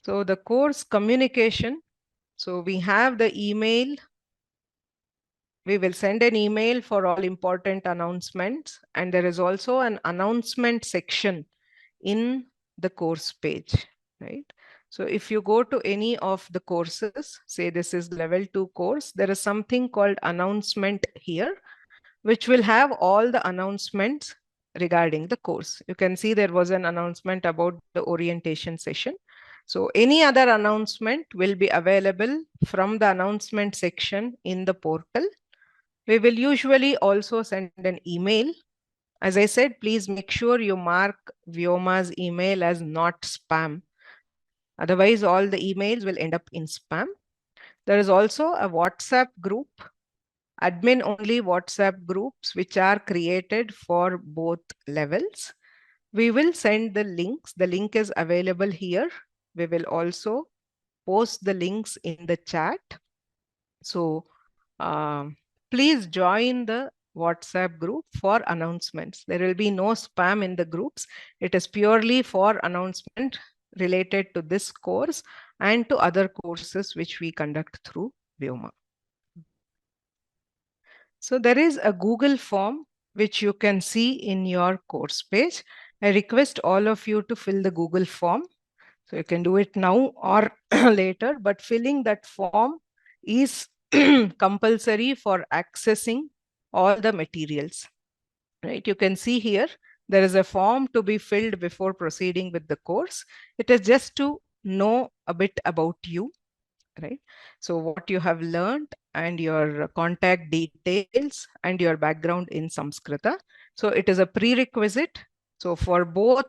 So the course communication. So we have the email. We will send an email for all important announcements. And there is also an announcement section in the course page, right? So if you go to any of the courses, say this is level 2 course, there is something called announcement here, which will have all the announcements regarding the course. You can see there was an announcement about the orientation session. So any other announcement will be available from the announcement section in the portal. We will usually also send an email. As I said, please make sure you mark Vyoma's email as not spam. Otherwise, all the emails will end up in spam. There is also a WhatsApp group, admin only WhatsApp groups, which are created for both levels. We will send the links. The link is available here. We will also post the links in the chat. So please join the WhatsApp group for announcements. There will be no spam in the groups. It is purely for announcement related to this course and to other courses which we conduct through Vyoma. So there is a Google form which you can see in your course page. I request all of you to fill the Google form. So you can do it now or later, but filling that form is compulsory for accessing all the materials. Right? You can see here, there is a form to be filled before proceeding with the course. It is just to know a bit about you, right? So what you have learned and your contact details and your background in Samskrita. So it is a prerequisite. So for both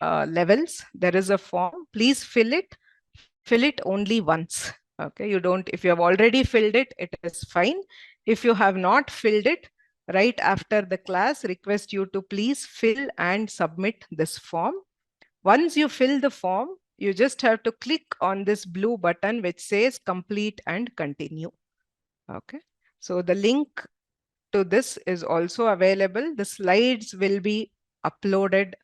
levels, there is a form. Please fill it only once. Okay, you don't, if you have already filled it, it is fine. If you have not filled it, right after the class, request you to please fill and submit this form. Once you fill the form, you just have to click on this blue button which says complete and continue. Okay, so the link to this is also available. The slides will be uploaded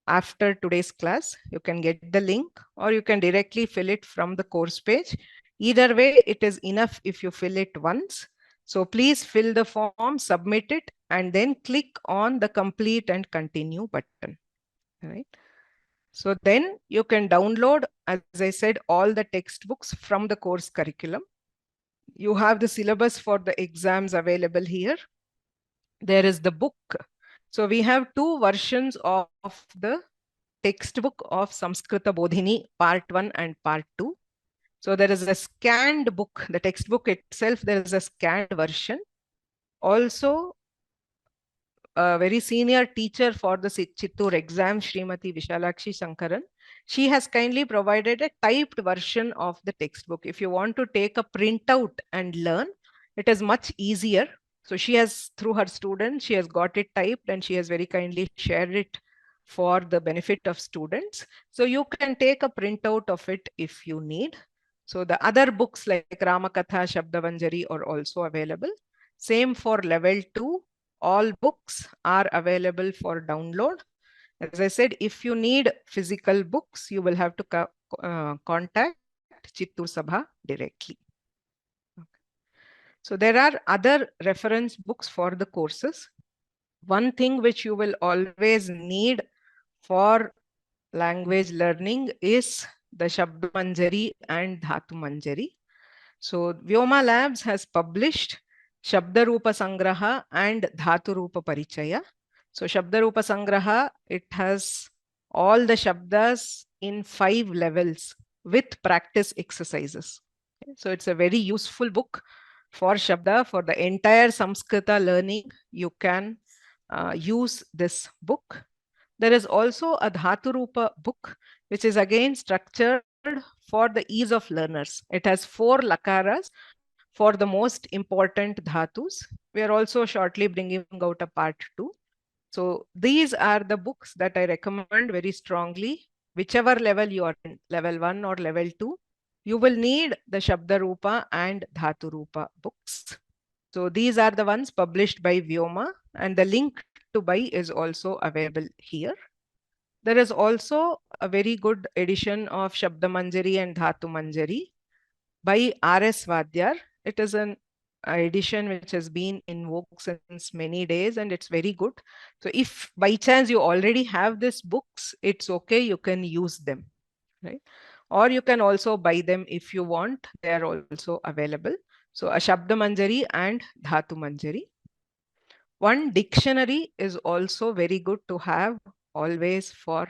after today's class. You can get the link or you can directly fill it from the course page. Either way, it is enough if you fill it once. So please fill the form, submit it, and then click on the complete and continue button. All right. So then you can download, as I said, all the textbooks from the course curriculum. You have the syllabus for the exams available here. There is the book. So we have two versions of the textbook of Samskrita Bodhini, part 1 and part 2. So there is a scanned book, the textbook itself, there is a scanned version. Also, a very senior teacher for the Chittoor exam, Srimati Vishalakshi Sankaran, she has kindly provided a typed version of the textbook. If you want to take a printout and learn, it is much easier. So she has, through her students, she has got it typed and she has very kindly shared it for the benefit of students. So you can take a printout of it if you need. So the other books like Ramakatha, Shabdavanjari are also available. Same for level 2. All books are available for download. As I said, if you need physical books, you will have to contact Chittoor Sabha directly. Okay. So there are other reference books for the courses. One thing which you will always need for language learning is the Shabda Manjari and Dhatu Manjari. So Vyoma Labs has published Shabda Rupa Sangraha and Dhatu Rupa Parichaya. So Shabda Rupa Sangraha, it has all the Shabdas in 5 levels with practice exercises. So it's a very useful book for Shabda, for the entire Samskrita learning. You can use this book. There is also a Dhatu Rupa book, which is again structured for the ease of learners. It has 4 lakaras for the most important dhatus. We are also shortly bringing out a part 2. So these are the books that I recommend very strongly. Whichever level you are in, level 1 or level 2, you will need the Shabda Rupa and Dhatu Rupa books. So these are the ones published by Vyoma, and the link to buy is also available here. There is also a very good edition of Shabda Manjari and Dhatu Manjari by R.S. Vadyar. It is an edition which has been in vogue since many days and it's very good. So if by chance you already have these books, it's okay, you can use them, right? Or you can also buy them if you want. They are also available. So a Shabda Manjari and Dhatu Manjari. One dictionary is also very good to have always for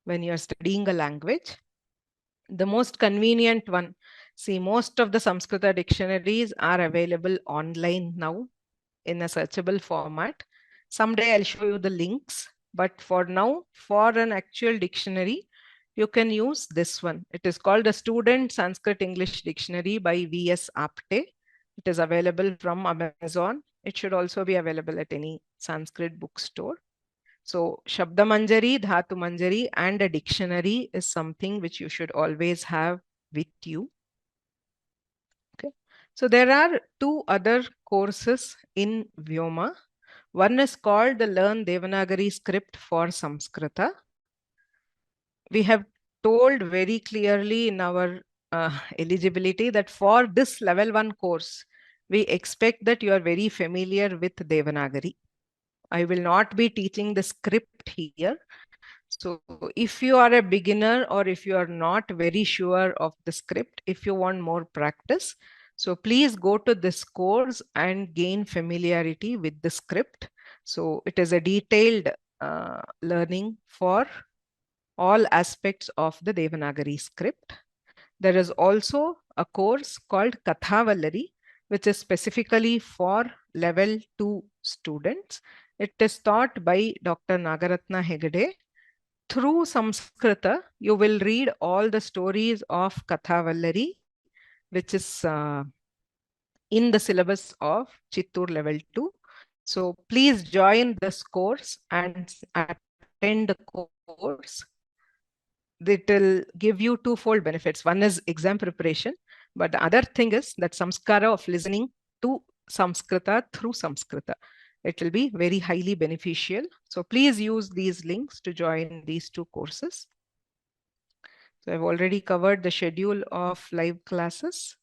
when you're studying a language. The most convenient one. See, most of the Samskrita dictionaries are available online now in a searchable format. Someday I'll show you the links, but for now, for an actual dictionary, you can use this one. It is called the Student Sanskrit English Dictionary by V.S. Apte. It is available from Amazon. It should also be available at any Sanskrit bookstore. So Shabda Manjari, Dhatu Manjari, and a dictionary is something which you should always have with you. Okay. So there are 2 other courses in Vyoma. One is called the Learn Devanagari Script for Samskrita. We have told very clearly in our eligibility that for this level 1 course, we expect that you are very familiar with Devanagari. I will not be teaching the script here. So if you are a beginner or if you are not very sure of the script, if you want more practice, so please go to this course and gain familiarity with the script. So it is a detailed learning for all aspects of the Devanagari script. There is also a course called Kathavallari, which is specifically for level 2 students. It is taught by Dr. Nagaratna Hegde. Through Samskrita, you will read all the stories of Kathavallari, which is in the syllabus of Chittoor level 2. So please join this course and attend the course. It will give you twofold benefits. One is exam preparation, but the other thing is that samskara of listening to Samskrita through Samskrita. It will be very highly beneficial. So please use these links to join these two courses. So I've already covered the schedule of live classes.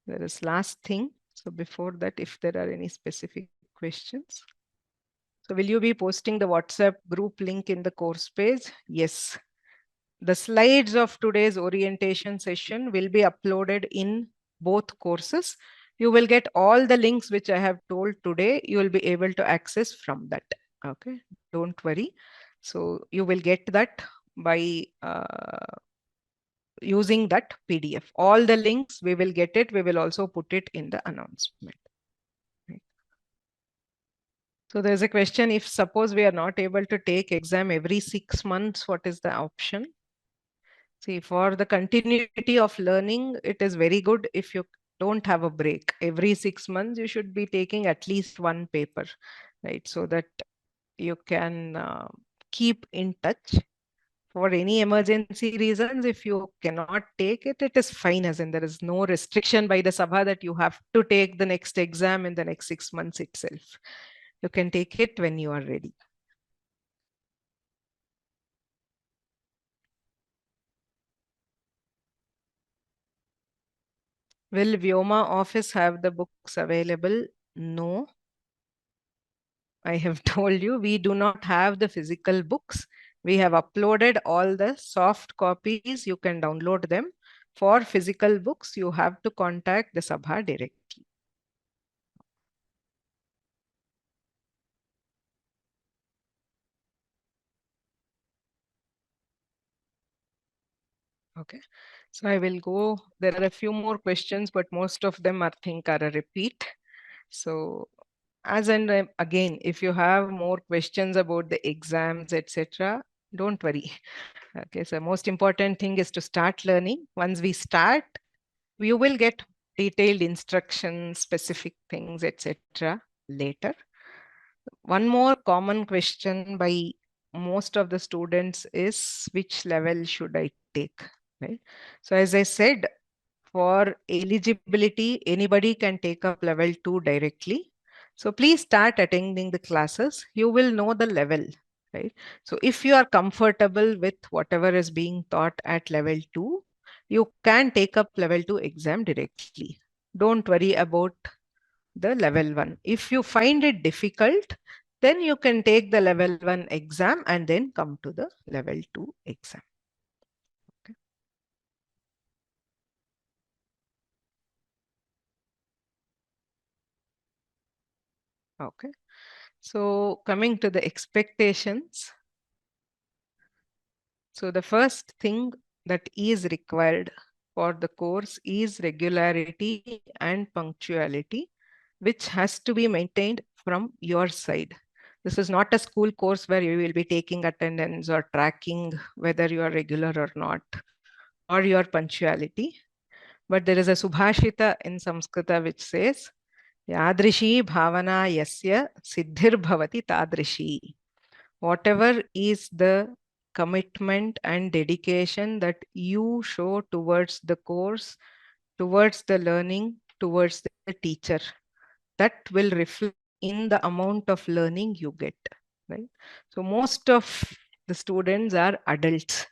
There is last thing. So before that, if there are any specific questions. So will you be posting the WhatsApp group link in the course page? Yes. The slides of today's orientation session will be uploaded in both courses. You will get all the links which I have told today. You will be able to access from that. Okay, don't worry. So you will get that by using that PDF. All the links, we will get it. We will also put it in the announcement. Right. So there's a question, if suppose we are not able to take exam every 6 months, what is the option? See, for the continuity of learning, it is very good if you don't have a break. Every 6 months, you should be taking at least one paper, right? So that you can keep in touch. For any emergency reasons, if you cannot take it, it is fine, as in there is no restriction by the Sabha that you have to take the next exam in the next 6 months itself. You can take it when you are ready. Will Vyoma office have the books available? No. I have told you, we do not have the physical books. We have uploaded all the soft copies. You can download them. For physical books, you have to contact the Sabha directly. Okay, so I will go. There are a few more questions, but most of them I think are a repeat. So as and again, if you have more questions about the exams, etc., don't worry. Okay, so most important thing is to start learning. Once we start, you will get detailed instructions, specific things, etc. later. One more common question by most of the students is, which level should I take? Right. So as I said, for eligibility, anybody can take up level 2 directly. So please start attending the classes. You will know the level, right? So if you are comfortable with whatever is being taught at level 2, you can take up level 2 exam directly. Don't worry about the level 1. If you find it difficult, then you can take the level 1 exam and then come to the level 2 exam. Okay. Okay. So coming to the expectations. So the first thing that is required for the course is regularity and punctuality, which has to be maintained from your side. This is not a school course where you will be taking attendance or tracking whether you are regular or not, or your punctuality. But there is a Subhashita in Samskrita which says, Yadrishi bhavana yasya siddhir bhavati tadrishi. Whatever is the commitment and dedication that you show towards the course, towards the learning, towards the teacher, that will reflect in the amount of learning you get, right? So most of the students are adults,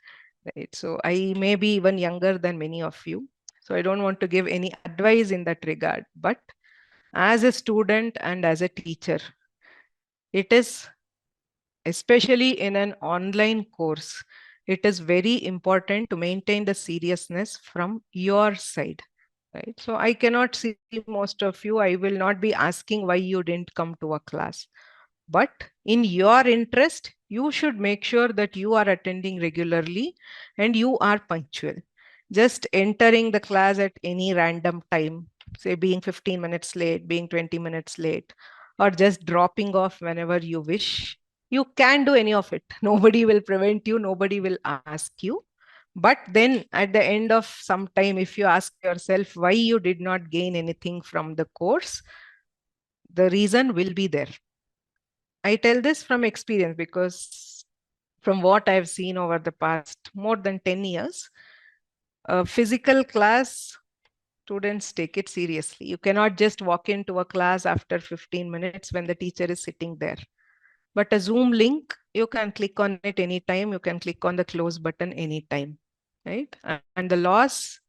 right? So I may be even younger than many of you. So I don't want to give any advice in that regard, but as a student and as a teacher, it is, especially in an online course, it is very important to maintain the seriousness from your side, right? So I cannot see most of you. I will not be asking why you didn't come to a class. But in your interest, You should make sure that you are attending regularly and you are punctual. Just entering the class at any random time, say being 15 minutes late, being 20 minutes late, or just dropping off whenever you wish, you can do any of it. Nobody will prevent you, nobody will ask you. But then at the end of some time, if you ask yourself why you did not gain anything from the course, the reason will be there. I tell this from experience because from what I've seen over the past more than 10 years, a physical class, students take it seriously. You cannot just walk into a class after 15 minutes when the teacher is sitting there. But a Zoom link, you can click on it anytime. You can click on the close button anytime, right? And the loss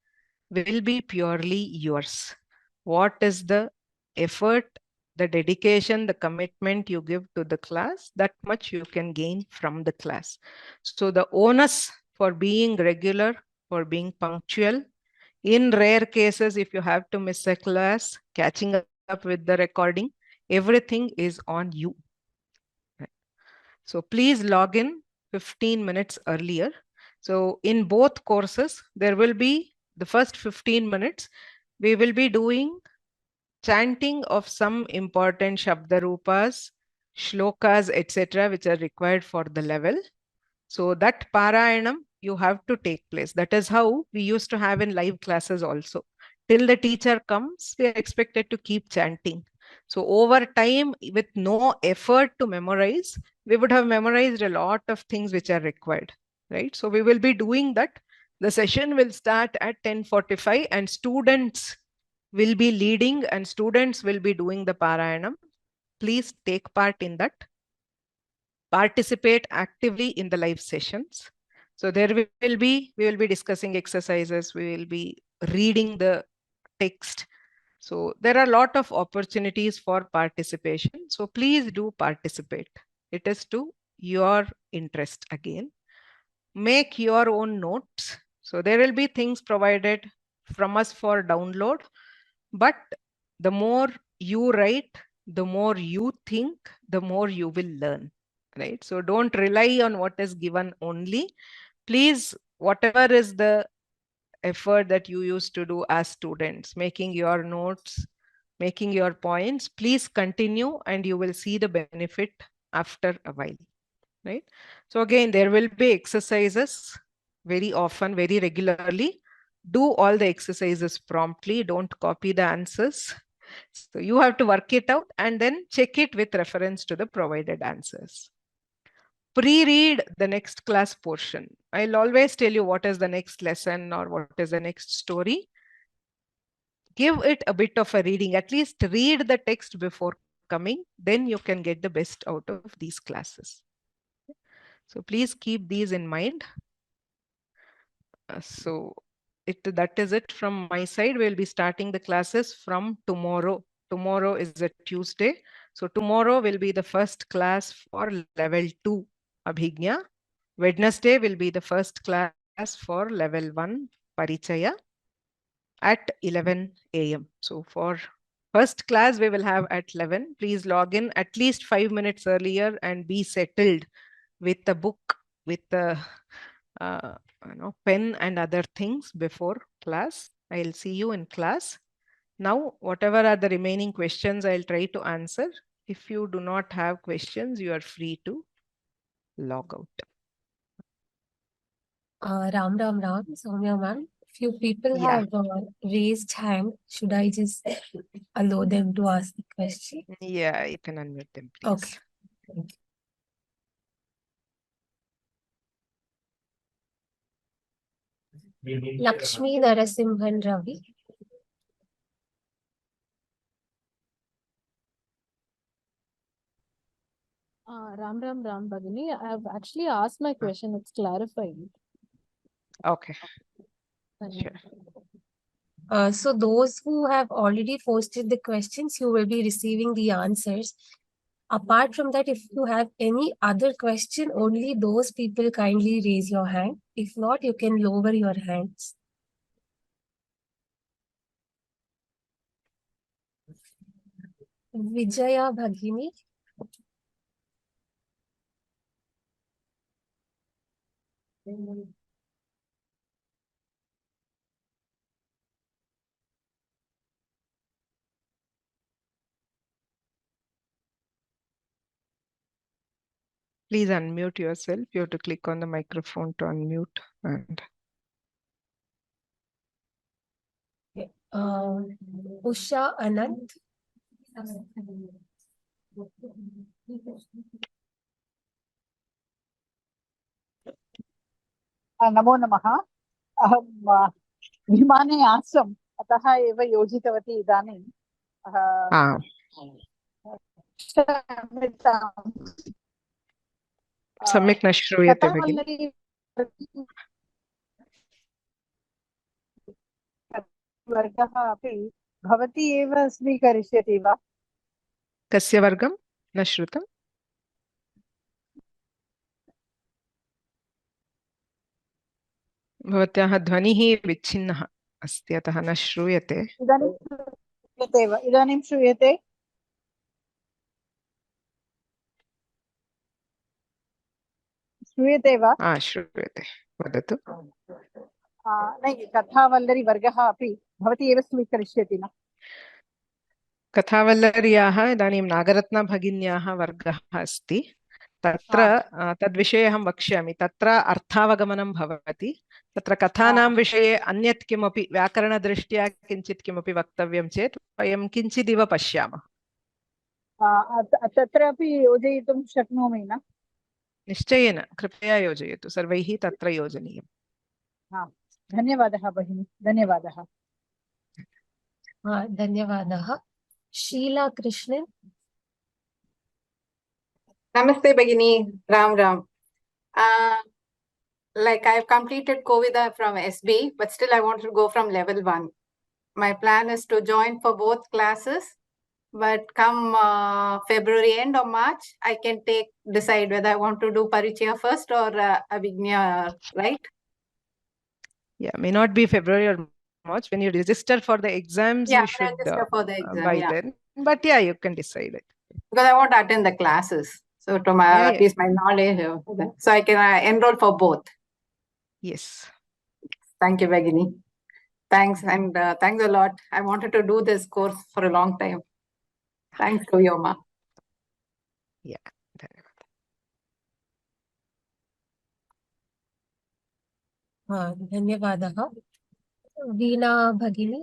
will be purely yours. What is the effort, the dedication, the commitment you give to the class, that much you can gain from the class. So the onus for being regular, for being punctual, in rare cases, if you have to miss a class, catching up with the recording, everything is on you. So please log in 15 minutes earlier. So in both courses, there will be the first 15 minutes, we will be doing chanting of some important Shabdarupas, shlokas, etc., which are required for the level. So that Parayanam you have to take place. That is how we used to have in live classes also. Till the teacher comes, we are expected to keep chanting. So over time, with no effort to memorize, we would have memorized a lot of things which are required, right? So we will be doing that. The session will start at 10:45 and students will be leading and students will be doing the Parayanam. Please take part in that. Participate actively in the live sessions. So there will be, we will be discussing exercises, we will be reading the text. So there are a lot of opportunities for participation. So please do participate. It is to your interest again. Make your own notes. So there will be things provided from us for download, but the more you write, the more you think, the more you will learn, right? So don't rely on what is given only. Please, whatever is the effort that you used to do as students, making your notes, making your points, please continue and you will see the benefit after a while, right? So again, there will be exercises very often, very regularly. Do all the exercises promptly. Don't copy the answers. So you have to work it out and then check it with reference to the provided answers. Pre-read the next class portion. I'll always tell you what is the next lesson or what is the next story. Give it a bit of a reading. At least read the text before coming. Then you can get the best out of these classes. So please keep these in mind. So that is it from my side. We'll be starting the classes from tomorrow. Tomorrow is a Tuesday. So tomorrow will be the first class for level 2 Abhijna. Wednesday will be the first class for level 1 Parichaya at 11 a.m. So for first class, we will have at 11. Please log in at least 5 minutes earlier and be settled with the book, with the pen and other things before class. I'll see you in class. Now, whatever are the remaining questions, I'll try to answer. If you do not have questions, you are free to log out. Ram, Soumya ma'am. Few people Yeah. have raised hand. Should I just allow them to ask the question? Yeah, you can unmute them, please. Okay. Thank you. Lakshmi Narasimhan Ravi. Ram Bhagini. I have actually asked my question. It's clarified. Okay. Thank you. Sure. So those who have already posted the questions, you will be receiving the answers. Apart from that, if you have any other question, only those people kindly raise your hand. If not, you can lower your hands. Vijaya Bhagini. Please unmute yourself. You have to click on the microphone to unmute. And Usha Anant. नमो नमः। अहं विमाने आसम्, अतः एव योजितवती इदानीं। सम्यक् न श्रूयते भगिनि। कथावल्लरी वर्गः अपि भवती एव स्वीकरिष्यति वा? कस्य वर्गं न श्रुतम्? भवत्याः ध्वनिः विच्छिन्नः अस्ति, अतः न श्रूयते। इदानीं श्रूयते वा? इदानीं श्रूयते? श्रूयते वा? श्रूयते, वदतु। कथावल्लरी वर्गः अपि भवती एव स्वीकरिष्यति न? कथावल्लर्याः इदानीं नागरत्नभगिन्याः वर्गः अस्ति। तत्र तद्विषये अहं वक्ष्यामि। तत्र अर्थावगमनं भवति। तत्र कथानां विषये अन्यत् किमपि व्याकरणदृष्ट्या किञ्चित् किमपि वक्तव्यं चेत् वयं किञ्चिदिव पश्यामः। तत्रापि योजयितुं शक्नोमि न? निश्चयेन, कृपया योजयतु। सर्वैः तत्र योजनीयम्। धन्यवादः भगिनी, धन्यवादः। धन्यवादः। Sheila Krishnan. Namaste Bagini, Ram Ram. Like I've completed COVID from SB, but still I want to go from level 1. My plan is to join for both classes, but come February end or March, I can decide whether I want to do Parichaya first or Abhijna, right? Yeah, may not be February or March. When you register for the exams, you should register for the exam, by then. But yeah, you can decide it. Because I want to attend the classes. So to my at least my knowledge, so I can enroll for both. Yes. Thank you, Bagini. Thanks, and thanks a lot. I wanted to do this course for a long time. Thanks to Vyoma. Yeah. धन्यवादः। वीणा भगिनी।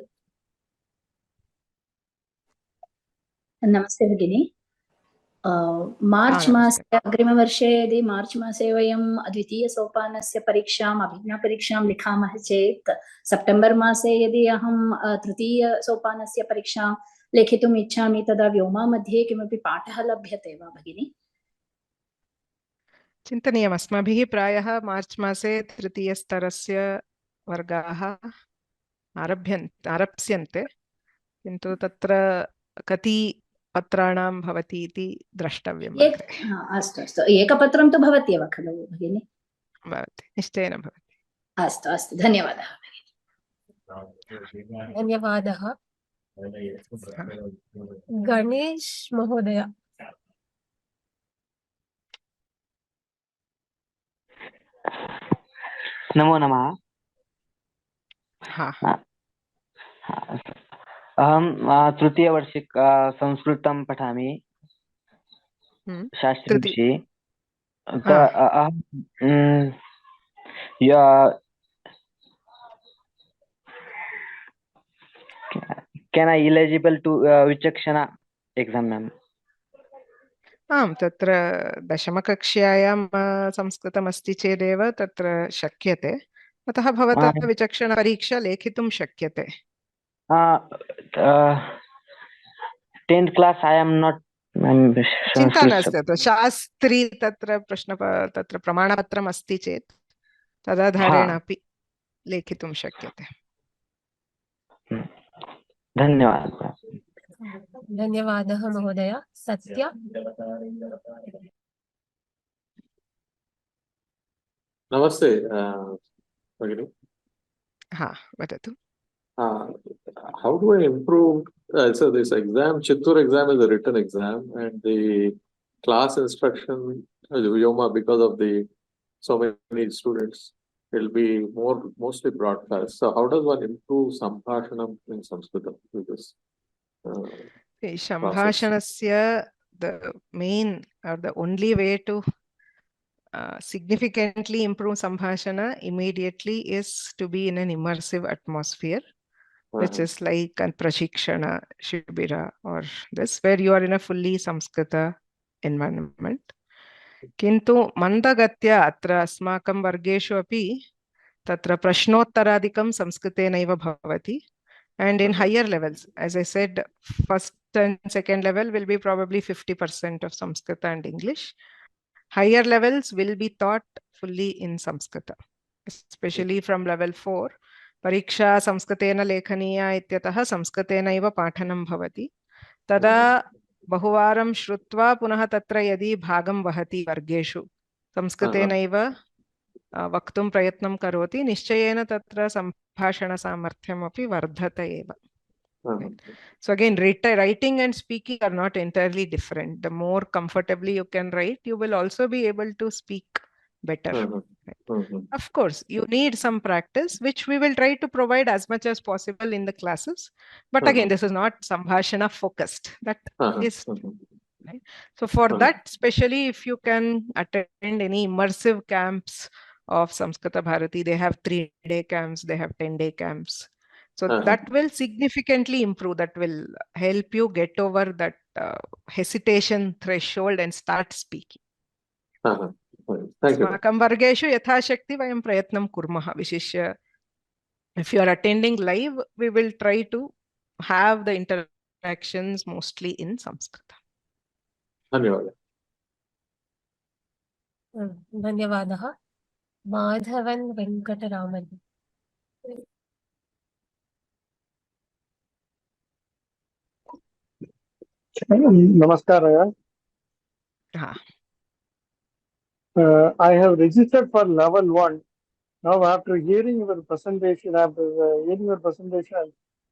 नमस्ते भगिनी। मार्च मासे अग्रिमवर्षे यदि मार्च मासे वयं द्वितीयसोपानस्य परीक्षाम् अभिज्ञापरीक्षां लिखामः चेत् सेप्टेम्बर् मासे यदि अहं तृतीयसोपानस्य परीक्षां लेखितुम् इच्छामि तदा व्योमा मध्ये किमपि पाठः लभ्यते वा भगिनी? चिन्तनीयम्। अस्माभिः प्रायः मार्च मासे तृतीयस्तरस्य वर्गाः आरप्स्यन्ते, किन्तु तत्र कति पत्राणां भवति इति द्रष्टव्यम्। अस्तु अस्तु, एकपत्रं तु भवत्येव खलु भगिनी? भवति, निश्चयेन भवति। अस्तु अस्तु, धन्यवादः। धन्यवादः। गणेश महोदय। नमो नमः। अहं तृतीयवर्षिक संस्कृतं पठामि शास्त्रीविषये। Can I eligible to Vichakshana exam, ma'am? आम्, तत्र दशमकक्ष्यायां संस्कृतमस्ति चेदेव तत्र शक्यते। अतः भवतः विचक्षणपरीक्षा लेखितुं शक्यते। 10th class I am not, चिन्ता नास्ति। तत्र शास्त्री तत्र तत्र प्रमाणपत्रम् अस्ति चेत् तदाधारेण अपि लेखितुं शक्यते। धन्यवादः। धन्यवादः महोदय। सत्य। नमस्ते भगिनी। वदतु। How do I improve? So this exam, Chittoor exam is a written exam, and the class instruction, Vyoma, because of the so many students, it'll be mostly broadcast. So how does one improve Sambhashanam in Sanskrit with this process? Sambhashanasya, the main or the only way to significantly improve Sambhashana immediately is to be in an immersive atmosphere, which is like a Prashikshana, Shibira, or this, where you are in a fully Samskrita environment. Kintu mandagatya atra asmakam vargeshu api tatra prashnottaraadikam Samskritenaiva bhavati. And in higher levels, as I said, first and second level will be probably 50% of Samskrita and English. Higher levels will be taught fully in Samskrita, especially from level 4. Pariksha Samskritena lekhaniya ityatah Samskritenaiva pathanam bhavati. Tada bahuvaram shrutva punah tatra yadi bhagam vahati vargeshu Samskritenaiva vaktum prayatnam karoti nischayena tatra sambhashana samarthyam api vardhata eva. Right. So again, writing and speaking are not entirely different. The more comfortably you can write, you will also be able to speak better. Right. Of course, you need some practice, which we will try to provide as much as possible in the classes. But again, this is not Sambhashana focused. That is right. So for that, especially if you can attend any immersive camps of Samskrita Bharati, they have 3-day camps, they have 10-day camps. So that will significantly improve. That will help you get over that hesitation threshold and start speaking. Thank you. Asmakam vargeshu yathashakti vayam prayatnam kurmah. Vishishya, if you are attending live, we will try to have the interactions mostly in Samskrita. Dhanyawad. Dhanyavadah. Madhavan Venkataraman. Namaskar. I have registered for level 1. Now, after hearing your presentation,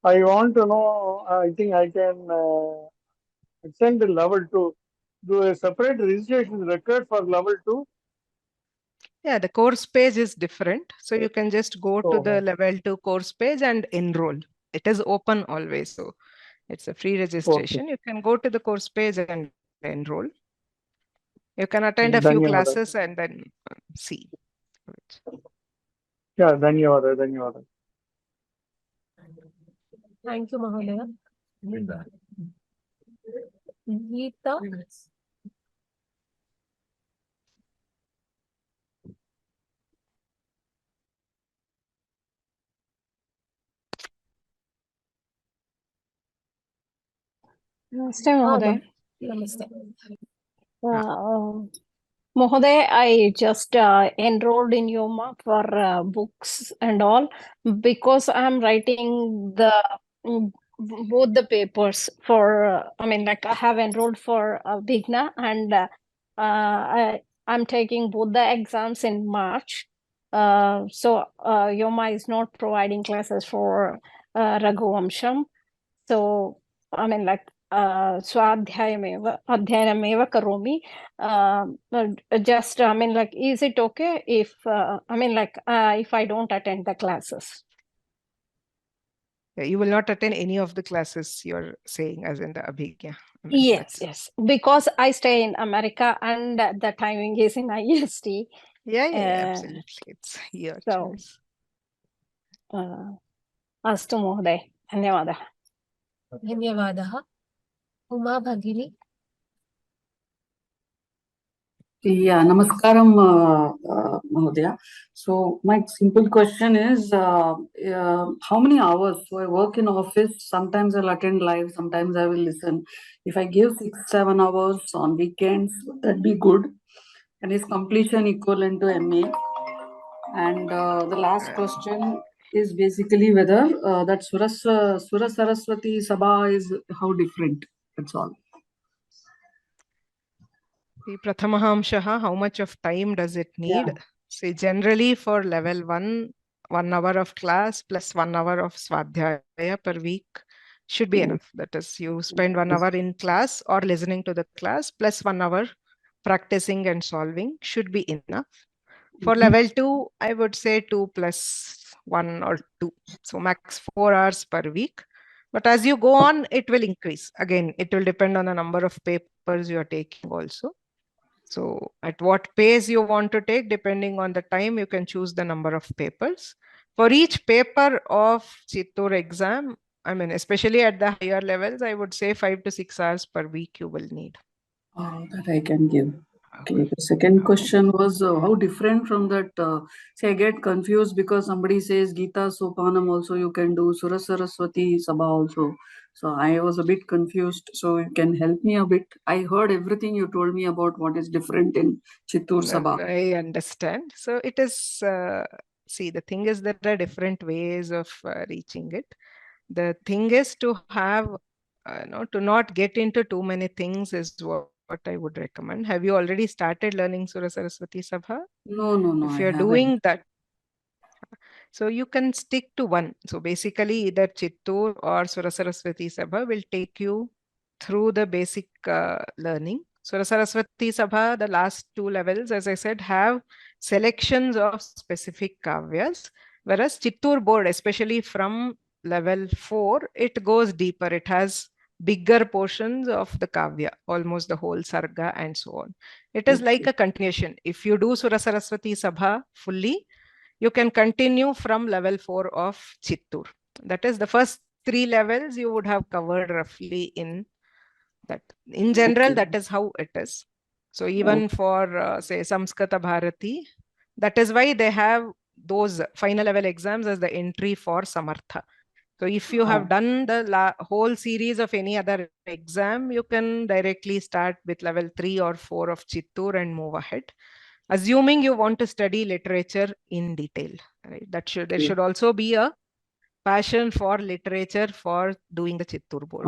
I want to know, I think I can extend to level 2. Do a separate registration record for level 2? Yeah, the course page is different. So you can just go to the level 2 course page and enroll. It is open always. So it's a free registration. You can go to the course page and enroll. You can attend a few classes and then see. Yeah, Dhanyawad. Thank you, Mahodaya. Geeta. Namaste, Mahoday. Namaste. Mahoday, I just enrolled in Vyoma for books and all because I'm writing both the papers for, I have enrolled for Abhijna and I'm taking both the exams in March. So Vyoma is not providing classes for Raghuvamsham. So, Swadhyayameva karomi. Just, is it okay if, if I don't attend the classes? You will not attend any of the classes you're saying as in the Abhijna. Yes. Because I stay in America and the timing is in IST. Yeah, absolutely. It's your choice. Astu Mahoday. Dhanyavadah. Dhanyavadah. Uma Bhagini. Yeah, Namaskaram, Mahodaya. So my simple question is, how many hours? So I work in office, sometimes I'll attend live, sometimes I will listen. If I give 6-7 hours on weekends, that'd be good. And is completion equivalent to MA? And the last question is basically whether that Sura Saraswati Sabha is how different, that's all. The Prathamah, how much of time does it need? Yeah. See, generally for level 1 hour of class plus 1 hour of Swadhyaya per week should be enough. That is, you spend 1 hour in class or listening to the class plus 1 hour practicing and solving should be enough. For level 2, I would say 2 plus 1 or 2. So max 4 hours per week. But as you go on, it will increase. Again, it will depend on the number of papers you are taking also. So at what pace you want to take, depending on the time, you can choose the number of papers. For each paper of Chittoor exam, I mean, especially at the higher levels, I would say 5 to 6 hours per week you will need. That I can give. Okay. The second question was how different from that. See, I get confused because somebody says Gita Sopanam also you can do, Sura Saraswati Sabha also. So I was a bit confused. So you can help me a bit. I heard everything you told me about what is different in Chittoor Sabha. I understand. So it is, see, the thing is that there are different ways of reaching it. The thing is to have, to not get into too many things is what I would recommend. Have you already started learning Sura Saraswati Sabha? No, If I you're haven't. doing that, so you can stick to one. So basically either Chittoor or Sura Saraswati Sabha will take you through the basic learning. Sura Saraswati Sabha, the last 2 levels, as I said, have selections of specific kavyas, whereas Chittoor board, especially from level 4, it goes deeper. It has bigger portions of the kavya, almost the whole sarga and so on. It is like a continuation. If you do Sura Saraswati Sabha fully, you can continue from level 4 of Chittoor. That is the first 3 levels you would have covered roughly in that. In general, that is how it is. So even for say Samskrita Bharati, that is why they have those final level exams as the entry for Samartha. So if you have done the whole series of any other exam, you can directly start with level 3 or 4 of Chittoor and move ahead, assuming you want to study literature in detail. Right? There should also be a passion for literature for doing the Chittoor board.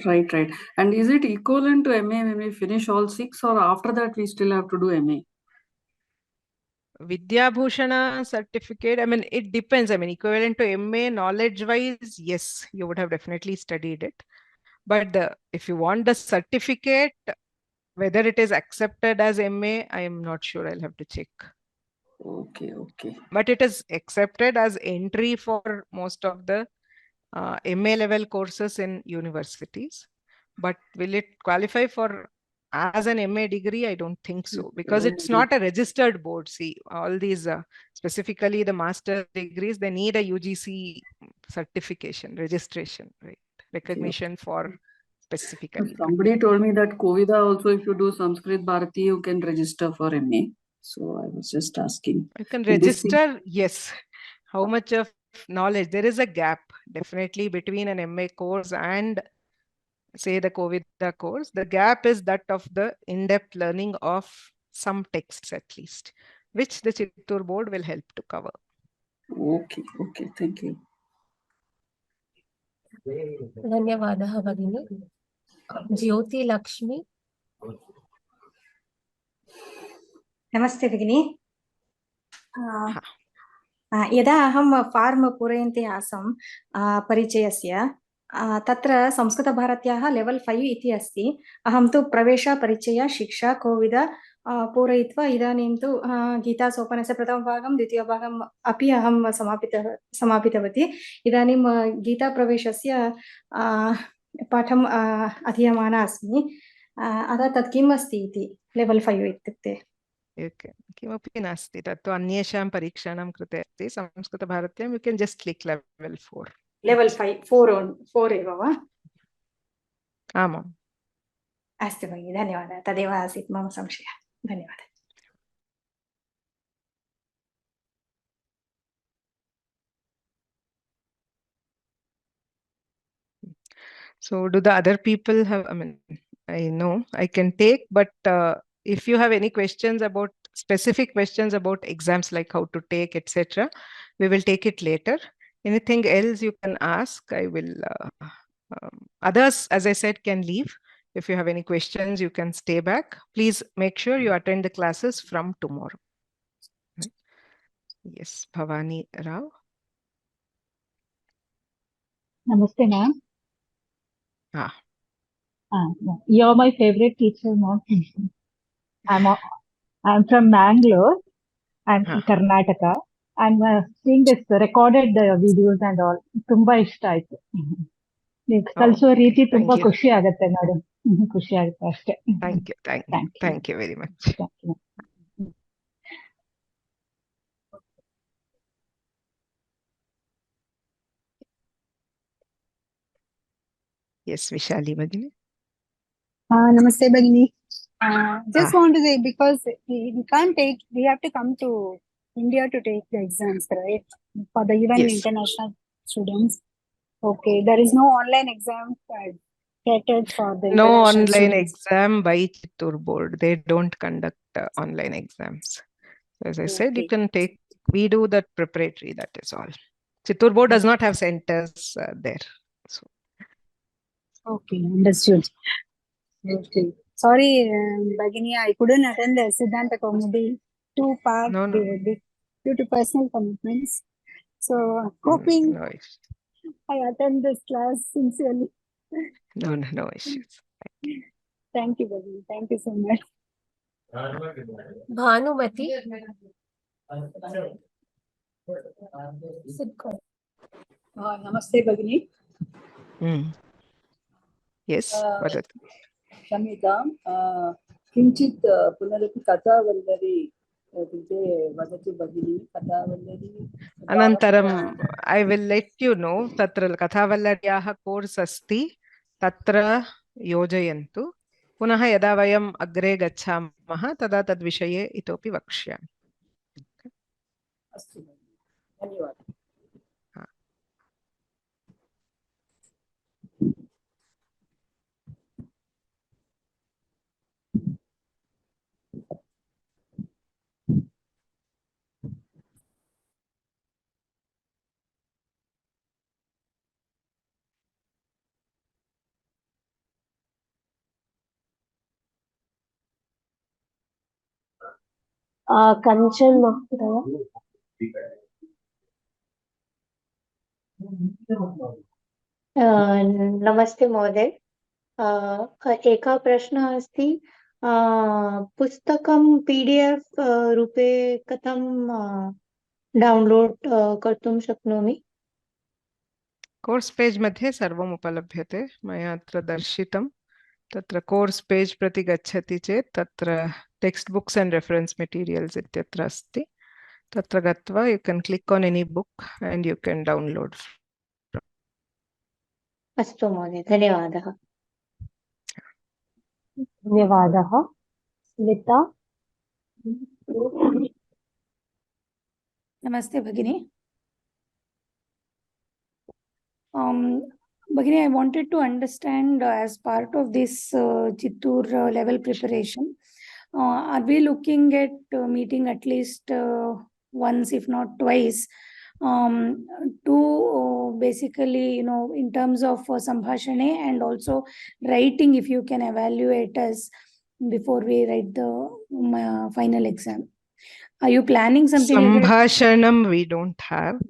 Right. And is it equivalent to MA when we finish all 6, or after that we still have to do MA? Vidya Bhushana certificate, I mean, it depends. I mean, equivalent to MA knowledge-wise, yes, you would have definitely studied it. But if you want the certificate, whether it is accepted as MA, I am not sure. I'll have to check. Okay. But it is accepted as entry for most of the MA level courses in universities. But will it qualify for as an MA degree? I don't think so, because it's not a registered board. See, all these, specifically the master degrees, they need a UGC certification, registration, right? Recognition for specifically. Somebody told me that Kovida also, if you do Sanskrit Bharati, you can register for MA. So I was just asking. You can register, yes. How much of knowledge? There is a gap definitely between an MA course and say the Kovida course. The gap is that of the in-depth learning of some texts at least, which the Chittoor board will help to cover. Okay, thank you. धन्यवादः भगिनी. ज्योति लक्ष्मी. नमस्ते भगिनी. यदा अहं form पूरयन्ती आसम् परिचयस्य, तत्र संस्कृतभारत्याः level 5 इति अस्ति. अहं तु प्रवेश परिचय शिक्षा कोविद पूरयित्वा इदानीं तु गीतासोपानस्य प्रथमभागं द्वितीयभागम् अपि अहं समापितवती. इदानीं गीताप्रवेशस्य पाठम् अधीयमाना अस्मि. अतः तत् किम् अस्ति इति लेवल् 5 इत्युक्ते? किमपि नास्ति, तत्तु अन्येषां परीक्षाणां कृते अस्ति. संस्कृतभारत्यां you can just click level 4. Level 5 4 एव वा? आमाम्. अस्तु भगिनि, धन्यवादः. तदेव आसीत् मम संशयः. धन्यवादः. So do the other people have, I mean, I know I can take, but if you have any questions about specific questions about exams, like how to take, etc., we will take it later. Anything else you can ask, I will, others, as I said, can leave. If you have any questions, you can stay back. Please make sure you attend the classes from tomorrow. Right. Yes, Bhavani Rao. Namaste, ma'am. You're my favorite teacher, ma'am. I'm from Mangalore. I'm in Karnataka. I'm seeing this recorded videos and all. ತುಂಬಾ ಇಷ್ಟ ಆಯ್ತು. ನೀವು ಕಲಿಸೋ ರೀತಿ ತುಂಬಾ ಖುಷಿ ಆಗುತ್ತೆ madam. ಖುಷಿ ಆಗುತ್ತೆ ಅಷ್ಟೇ. Thank you very much. Yes, Vishali Bhagini. Namaste Bhagini. Just want to say, because we can't take, we have to come to India to take the exams, right? For the even international students. Okay, there is no online exam catered for the No international online students. exam by Chittoor board. They don't conduct online exams. So as I said, you can take, we do that preparatory, that is all. Chittoor board does not have centers there. So. Okay, understood. Okay. Sorry, Bhagini, I couldn't attend the Siddhanta Kaumudi 2 part due to personal commitments. So, hoping I attend this class sincerely. No issues. Thank you, Bhagini. Thank you so much. Bhanumati. Namaste, Bhagini. Yes, vadatu. क्षम्यतां किञ्चित् पुनरपि कथावल्लरी कृते वदतु भगिनी. कथावल्लरी अनन्तरं I will let you know. तत्र कथावल्लर्याः course अस्ति, तत्र योजयन्तु. पुनः यदा वयम् अग्रे गच्छामः तदा तद्विषये इतोपि वक्ष्यामि. अस्तु, धन्यवादः. Kanchan Mahdaya. नमस्ते महोदय. एकः प्रश्नः अस्ति. पुस्तकं PDF रूपे कथं डाउनलोड कर्तुं शक्नोमि? कोर्स् पेज् मध्ये सर्वम् उपलभ्यते. मया अत्र दर्शितं. तत्र कोर्स् पेज् प्रति गच्छति चेत् तत्र text books and reference materials इत्यत्र अस्ति. तत्र गत्वा you can click on any book and you can download. अस्तु महोदय, धन्यवादः. धन्यवादः. Smita. Namaste Bhagini. Bhagini, I wanted to understand as part of this Chittoor level preparation, are we looking at meeting at least once, if not twice, to basically, in terms of Sambhashane and also writing, if you can evaluate us before we write the final exam? Are you planning something like that? Sambhashanam we don't have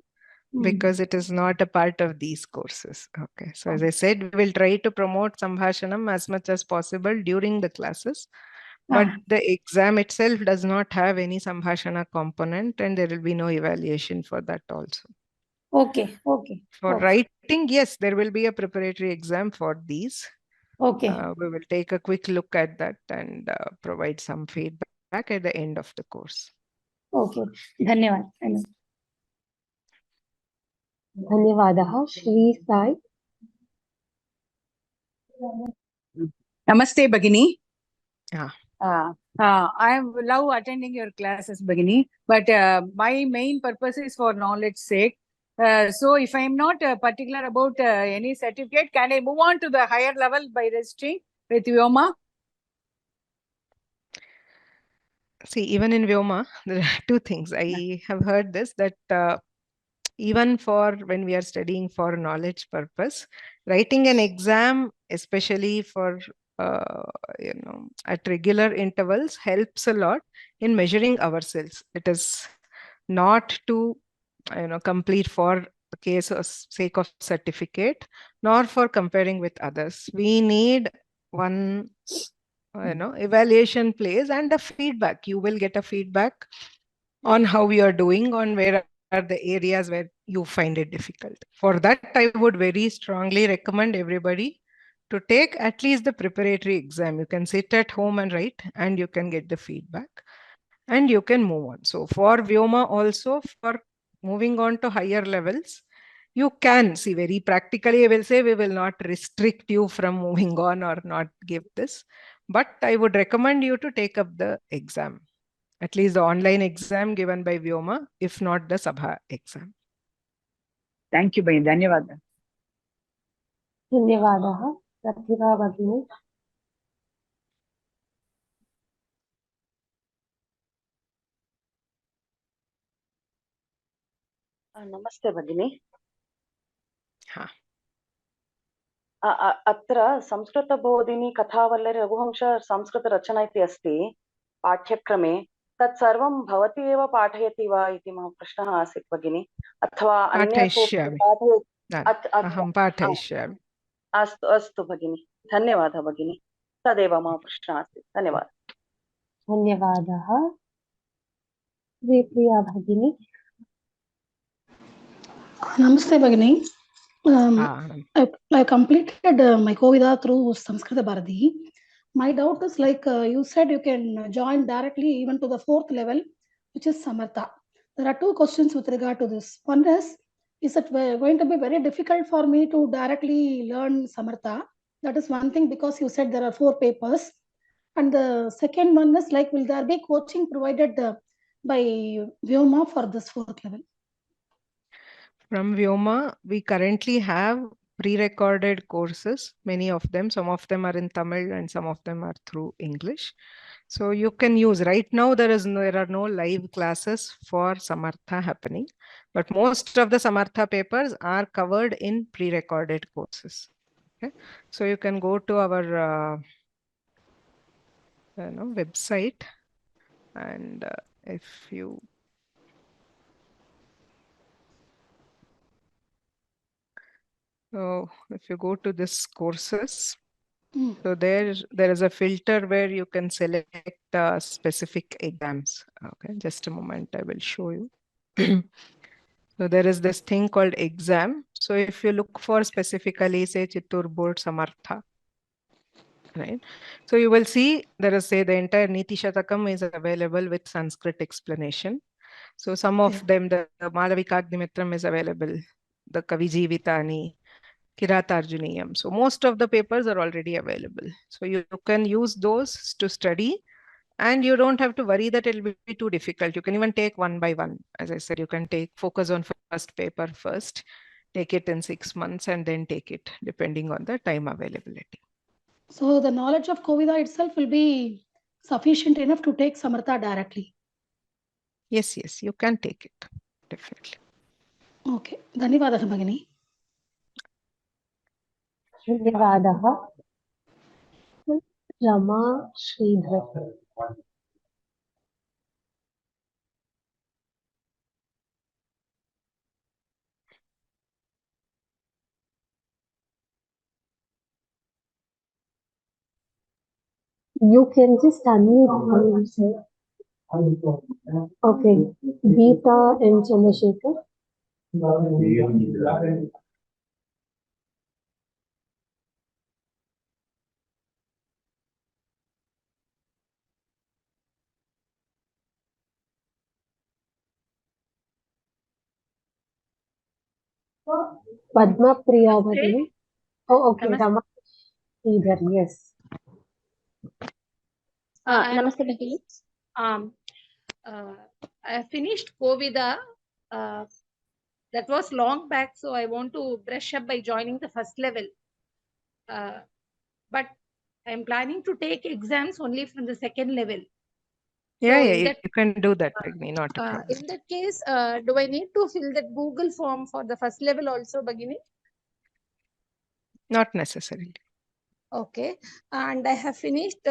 because it is not a part of these courses. Okay. So as I said, we will try to promote Sambhashanam as much as possible during the classes. But the exam itself does not have any Sambhashana component and there will be no evaluation for that also. Okay. For writing, yes, there will be a preparatory exam for these. Okay. We will take a quick look at that and provide some feedback at the end of the course. Okay. धन्यवाद. धन्यवादः. Shri Sai. Namaste Bhagini. Yeah. I love attending your classes, Bhagini, but my main purpose is for knowledge sake. So if I am not particular about any certificate, can I move on to the higher level by registering with Vyoma? See, even in Vyoma, there are two things. I have heard this, that even for when we are studying for knowledge purpose, writing an exam, especially for at regular intervals, helps a lot in measuring ourselves. It is not to complete for the case or sake of certificate, nor for comparing with others. We need one evaluation place and a feedback. You will get a feedback on how you are doing, on where are the areas where you find it difficult. For that, I would very strongly recommend everybody to take at least the preparatory exam. You can sit at home and write, and you can get the feedback, and you can move on. So for Vyoma also, for moving on to higher levels, you can see very practically, I will say we will not restrict you from moving on or not give this, but I would recommend you to take up the exam, at least the online exam given by Vyoma, if not the Sabha exam. Thank you, Bhai. Dhanyavada. धन्यवादः प्रतिभा भगिनी. नमस्ते भगिनी. हा. अत्र संस्कृतबोधिनी कथावल्लरी रघुवंश संस्कृतरचना इति अस्ति पाठ्यक्रमे. तत् सर्वं भवती एव पाठयति वा इति मम प्रश्नः आसीत् भगिनी. अथवा अन्य कोऽपि पाठयति? अहं पाठयिष्यामि. अस्तु अस्तु भगिनी, धन्यवादः भगिनी. तदेव मम प्रश्नः आसीत्. धन्यवादः. धन्यवादः प्रिया भगिनी. Namaste Bhagini. I completed my Kovida through Samskrita Bharati. My doubt is like you said you can join directly even to the 4th level, which is Samartha. There are 2 questions with regard to this. One is it going to be very difficult for me to directly learn Samartha? That is one thing, because you said there are 4 papers. And the second one is like, will there be coaching provided by Vyoma for this 4th level? From Vyoma, we currently have pre-recorded courses, many of them. Some of them are in Tamil and some of them are through English. So you can use, right now there are no live classes for Samartha happening, but most of the Samartha papers are covered in pre-recorded courses. Okay? So you can go to our website, and if you go to this courses, so there is a filter where you can select specific exams. Okay, just a moment, I will show you. So there is this thing called exam. So if you look for specifically, say, Chittoor Board Samartha, right? So you will see there is, say, the entire Niti Shatakam is available with Sanskrit explanation. So some of them, the Malavikagnimitram is available, the Kavijivitani, Kiratarjuniyam. So most of the papers are already available. So you can use those to study, and you don't have to worry that it will be too difficult. You can even take one by one. As I said, you can focus on first paper first, take it in 6 months, and then take it depending on the time availability. So the knowledge of Kovida itself will be sufficient enough to take Samartha directly? Yes, you can take it, definitely. Okay. Dhanyavadaha Bhagini. धन्यवादः Rama Shridhar. You can just unmute yourself. Okay. Geeta and Chandrasekhar. Padma Priya Bhagini. Oh, okay. Rama Sridhar, yes. Namaste Bhagini. I finished Kovida. That was long back, so I want to brush up by joining the first level. But I'm planning to take exams only from the second level. Yeah, you can do that, Bhagini, not a problem. In that case, do I need to fill that Google form for the first level also, Bhagini? Not necessarily. Okay. And I have finished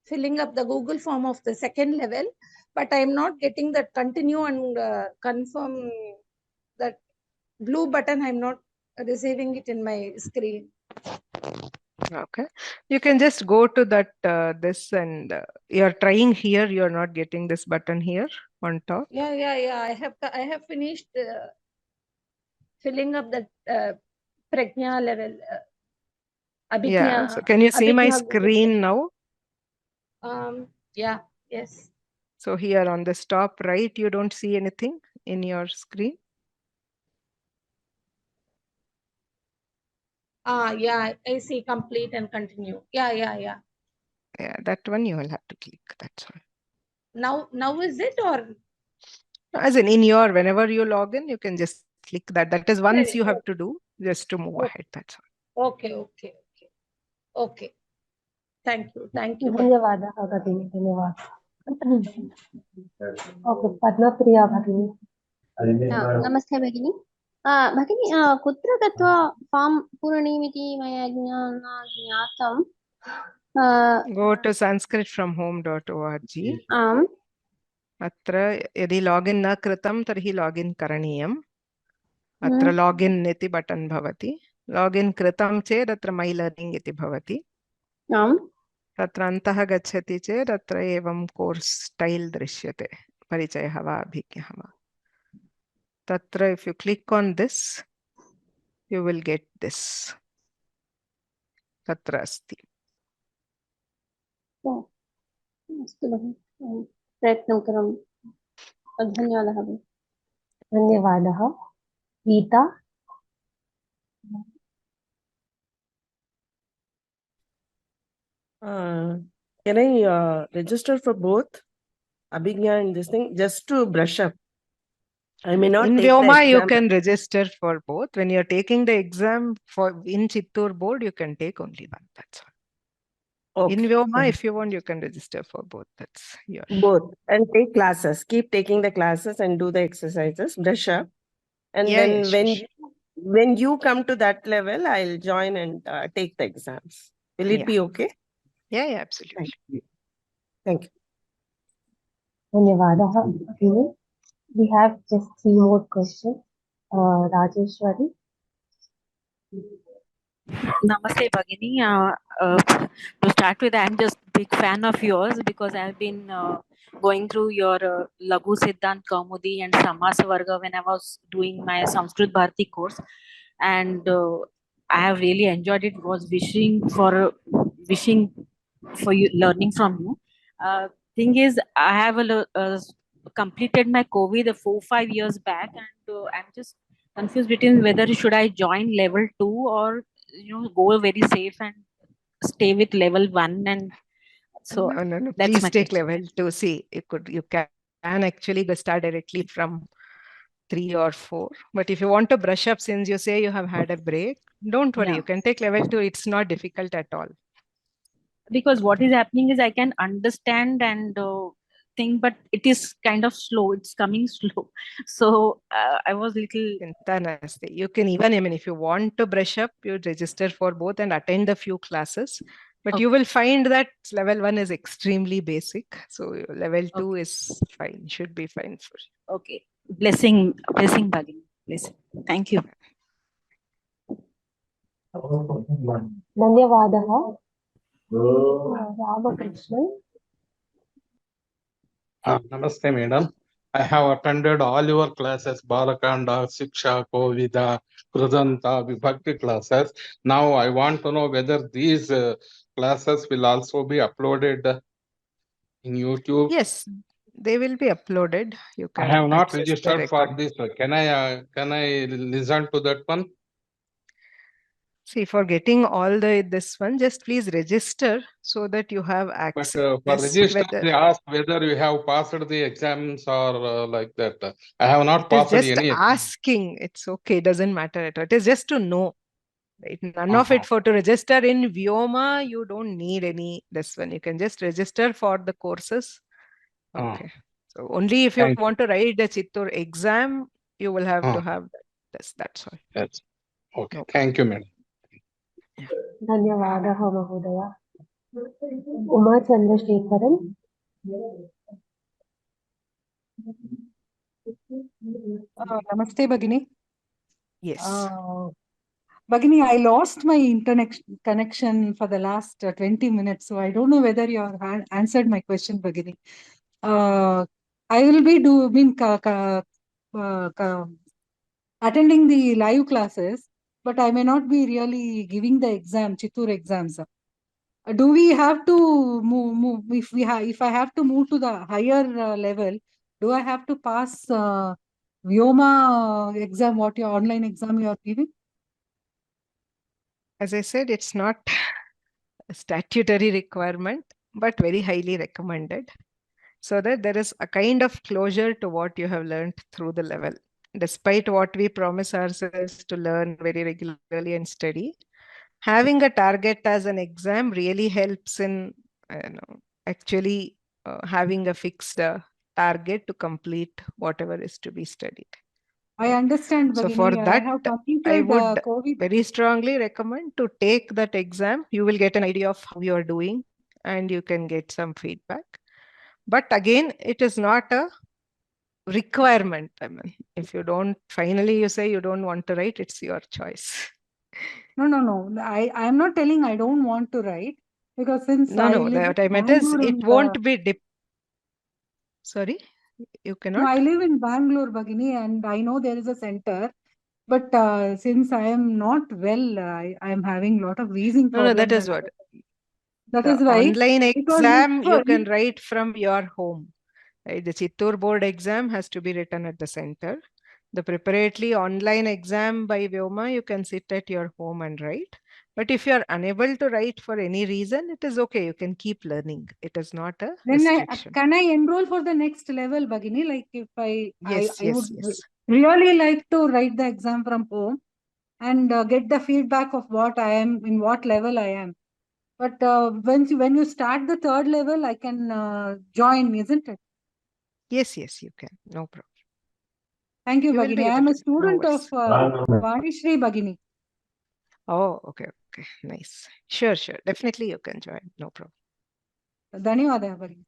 filling up the Google form of the second level, but I am not getting that continue and confirm, that blue button. I am not receiving it in my screen. Okay. You can just go to that, this, and you're trying here. You're not getting this button here on top. Yeah. I have finished filling up the Prajna level. Abhijna, Yeah. So can you see my Abhijna Google. screen now? Yeah. Yes. So here on the top right, you don't see anything in your screen. Yeah. I see complete and continue. Yeah. Yeah, that one you will have to click. That's all. Now is it or? As in your, whenever you log in, you can just click that. That is once Right, you have to do just to move ahead. That's all. Okay. Thank you. धन्यवादः भगिनी, धन्यवादः. Okay, Padmapriya भगिनी. नमस्ते भगिनि। भगिनि कुत्र गत्वा form पूरणीयमिति मया ज्ञातं। Go to sanskritfromhome.org. आम्। अत्र यदि लॉगिन् न कृतं तर्हि लॉगिन् करणीयम्। अत्र लॉगिन् इति बटन् भवति। लॉगिन् कृतं चेत् अत्र मै लर्निङ्ग् इति भवति। आम्। तत्र अन्तः गच्छति चेत् अत्र एवं कोर्स् स्टैल् दृश्यते, परिचयः वा अभिज्ञः वा। तत्र if you click on this, you will get this. तत्र अस्ति। अस्तु भगिनि, प्रयत्नं करोमि। धन्यवादः भगिनि। धन्यवादः। Gita. Can I register for both Abhijna and this thing just to brush up? I may not in take Vyoma, the you exam. can register for both. When you're taking the exam for in Chittoor board, you can take only one. That's all. Okay. In Vyoma, if you want, you can register for both. That's your. Both. And take classes. Keep taking the classes and do the exercises. Brush up. And Yeah, then sure. when you come to that level, I'll join and take the exams. Will it be okay? Yeah, absolutely. Thank you. धन्यवादः. We have just 3 more questions. Rajeshwari. Namaste Bhagini. To start with, I'm just big fan of yours because I've been going through your Laghu Siddhant Kaumudi and Samasa Varga when I was doing my Sanskrit Bharati course, and I have really enjoyed it. Was wishing for you learning from you. Thing is, I have completed my COVID 4-5 years back, and I'm just confused between whether should I join level 2 or go very safe and stay with level 1. And so No. that's Please my take question. level 2. See, you can actually go start directly from 3 or 4. But if you want to brush up, since you say you have had a break, don't worry. Yeah. You can take level 2. It's not difficult at all. Because what is happening is I can understand and think, but it is kind of slow. It's coming slow. So I was little. You can even, if you want to brush up, you register for both and attend a few classes. But you will find that level 1 is extremely basic. So level 2 is fine, should be fine for you. Okay. Blessing Bhagini. Blessing. Thank you. धन्यवादः. Ramakrishnan. Namaste, madam. I have attended all your classes, Balakanda, Siksha, Kovida, Krudanta, Vibhakti classes. Now I want to know whether these classes will also be uploaded in YouTube. Yes, they will be uploaded. You can I have not access the registered for record. this. Can I listen to that one? See, for getting all this one, just please register so that you have access. But for register, they ask whether you have passed the exams or like that. I have not It is passed just any exam. asking. It's okay. Doesn't matter at all. It is just to know. Right? None of it for to register in Vyoma. You don't need this one. You can just register for the courses. Okay. So only if you want to write the Chittoor exam, you will have to have that. That's all. That's okay. No. Thank you, madam. धन्यवादः महोदय. Uma Chandrasekaran. Namaste Bhagini. Yes. Bhagini, I lost my internet connection for the last 20 minutes, so I don't know whether you have answered my question, Bhagini. I will be attending the live classes, but I may not be really giving the exam, Chittoor exams. Do we have to move if I have to move to the higher level, do I have to pass Vyoma exam, what your online exam you are giving? As I said, it's not a statutory requirement, but very highly recommended, so that there is a kind of closure to what you have learned through the level. Despite what we promise ourselves to learn very regularly and study, having a target as an exam really helps in actually having a fixed target to complete whatever is to be studied. I understand, So Bhagini. for that, I have completed I would COVID. very strongly recommend to take that exam. You will get an idea of how you are doing and you can get some feedback. But again, it is not a requirement. I mean, if you don't, finally you say you don't want to write, it's your choice. No. I am not telling I don't want to write, because since I No, live what in I meant is Bangalore it won't be sorry, you cannot? No, I live in Bangalore, Bhagini, and I know there is a center. But since I am not well, I am having a lot of wheezing No, problems. that is what. That The is why. online Because exam you can write from your home. Right? The Chittoor board exam has to be written at the center. The preparatory online exam by Vyoma, you can sit at your home and write. But if you are unable to write for any reason, it is okay. You can keep learning. It is not a then restriction. can I enroll for the next level, Bhagini? Like if I would Yes. really like to write the exam from home and get the feedback of what I am, in what level I am. But when you start the third level, I can join, isn't it? Yes, you can. No problem. Thank you, You will Bhagini. be I able am a to. No student worries. of Vanishri, Bhagini. Oh, okay. Nice. Sure. Definitely you can join. No problem. Dhanyawada, Bhagini.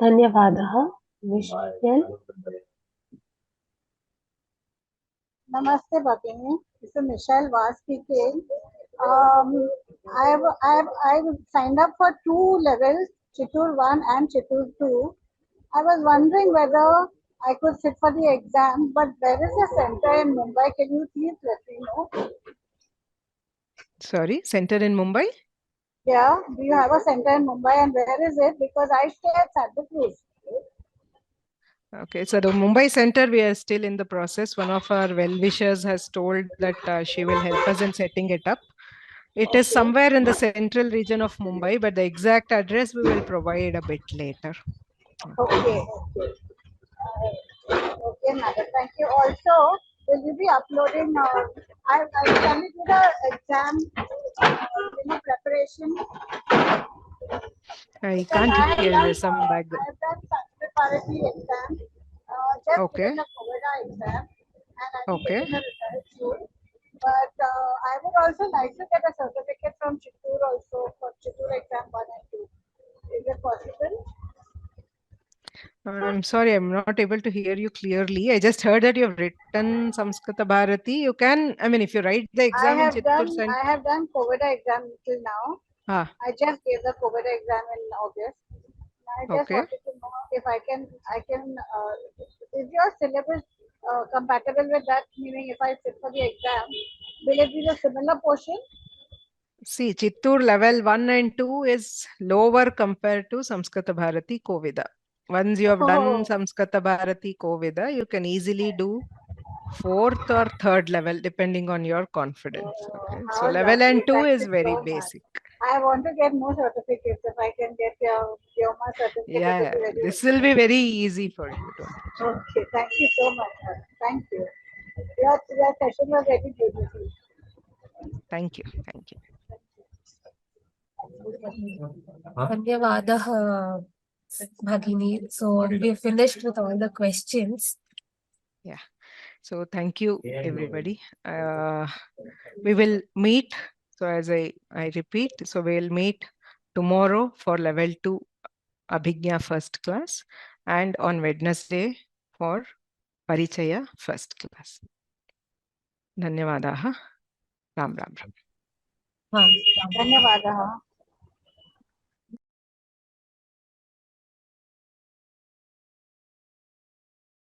धन्यवादः Michelle. Namaste, Bhagini. This is Michelle Vaz speaking. I've signed up for 2 levels, Chittoor 1 and Chittoor 2. I was wondering whether I could sit for the exam, but where is the center in Mumbai? Can you please let me know? Sorry, center in Mumbai? Yeah, do you have a center in Mumbai, and where is it? Because I stay at Santa Cruz. Okay, so the Mumbai center, we are still in the process. One of our well-wishers has told that she will help us in setting it up. It is somewhere in the central region of Mumbai, but the exact address we will provide a bit later. Okay, madam. Thank you. Also, will you be uploading? I've done it with the exam, preparation. I can't hear you. There's some background. I have done preparatory exam, just Okay. given the COVID exam, and I will Okay. get the results soon. But I would also like to get a certificate from Chittoor also for Chittoor exam 1 and 2. Is it possible? I'm sorry, I'm not able to hear you clearly. I just heard that you have written Samskrita Bharati. You can, I mean, if you write the exam in Chittoor Center. I have done COVID exam till now. I just gave the COVID exam in August. I just wanted to know if I can. Is your syllabus compatible with that? Meaning, if I sit for the exam, will it be the similar portion? See, Chittoor level 1 and 2 is lower compared to Samskrita Bharati Kovida. Once you have done Samskrita Bharati Kovida, you can easily do 4th or 3rd level depending on your confidence. Okay, so level and 2 is very basic. I want to get more certificates. If I can get your vyoma certificate, Yeah, this will be very easy for you. Don't worry. Okay, thank you so much. Thank you. Your session was very beautiful. Thank you. Dhanyawadaha, Bhagini. So we finished with all the questions. Yeah. So thank you, everybody. We will meet. So as I repeat, so we'll meet tomorrow for level 2 Abhijna first class and on Wednesday for Parichaya first class. Dhanyawadaha. Ram Ram Ram. हाँ, धन्यवादः।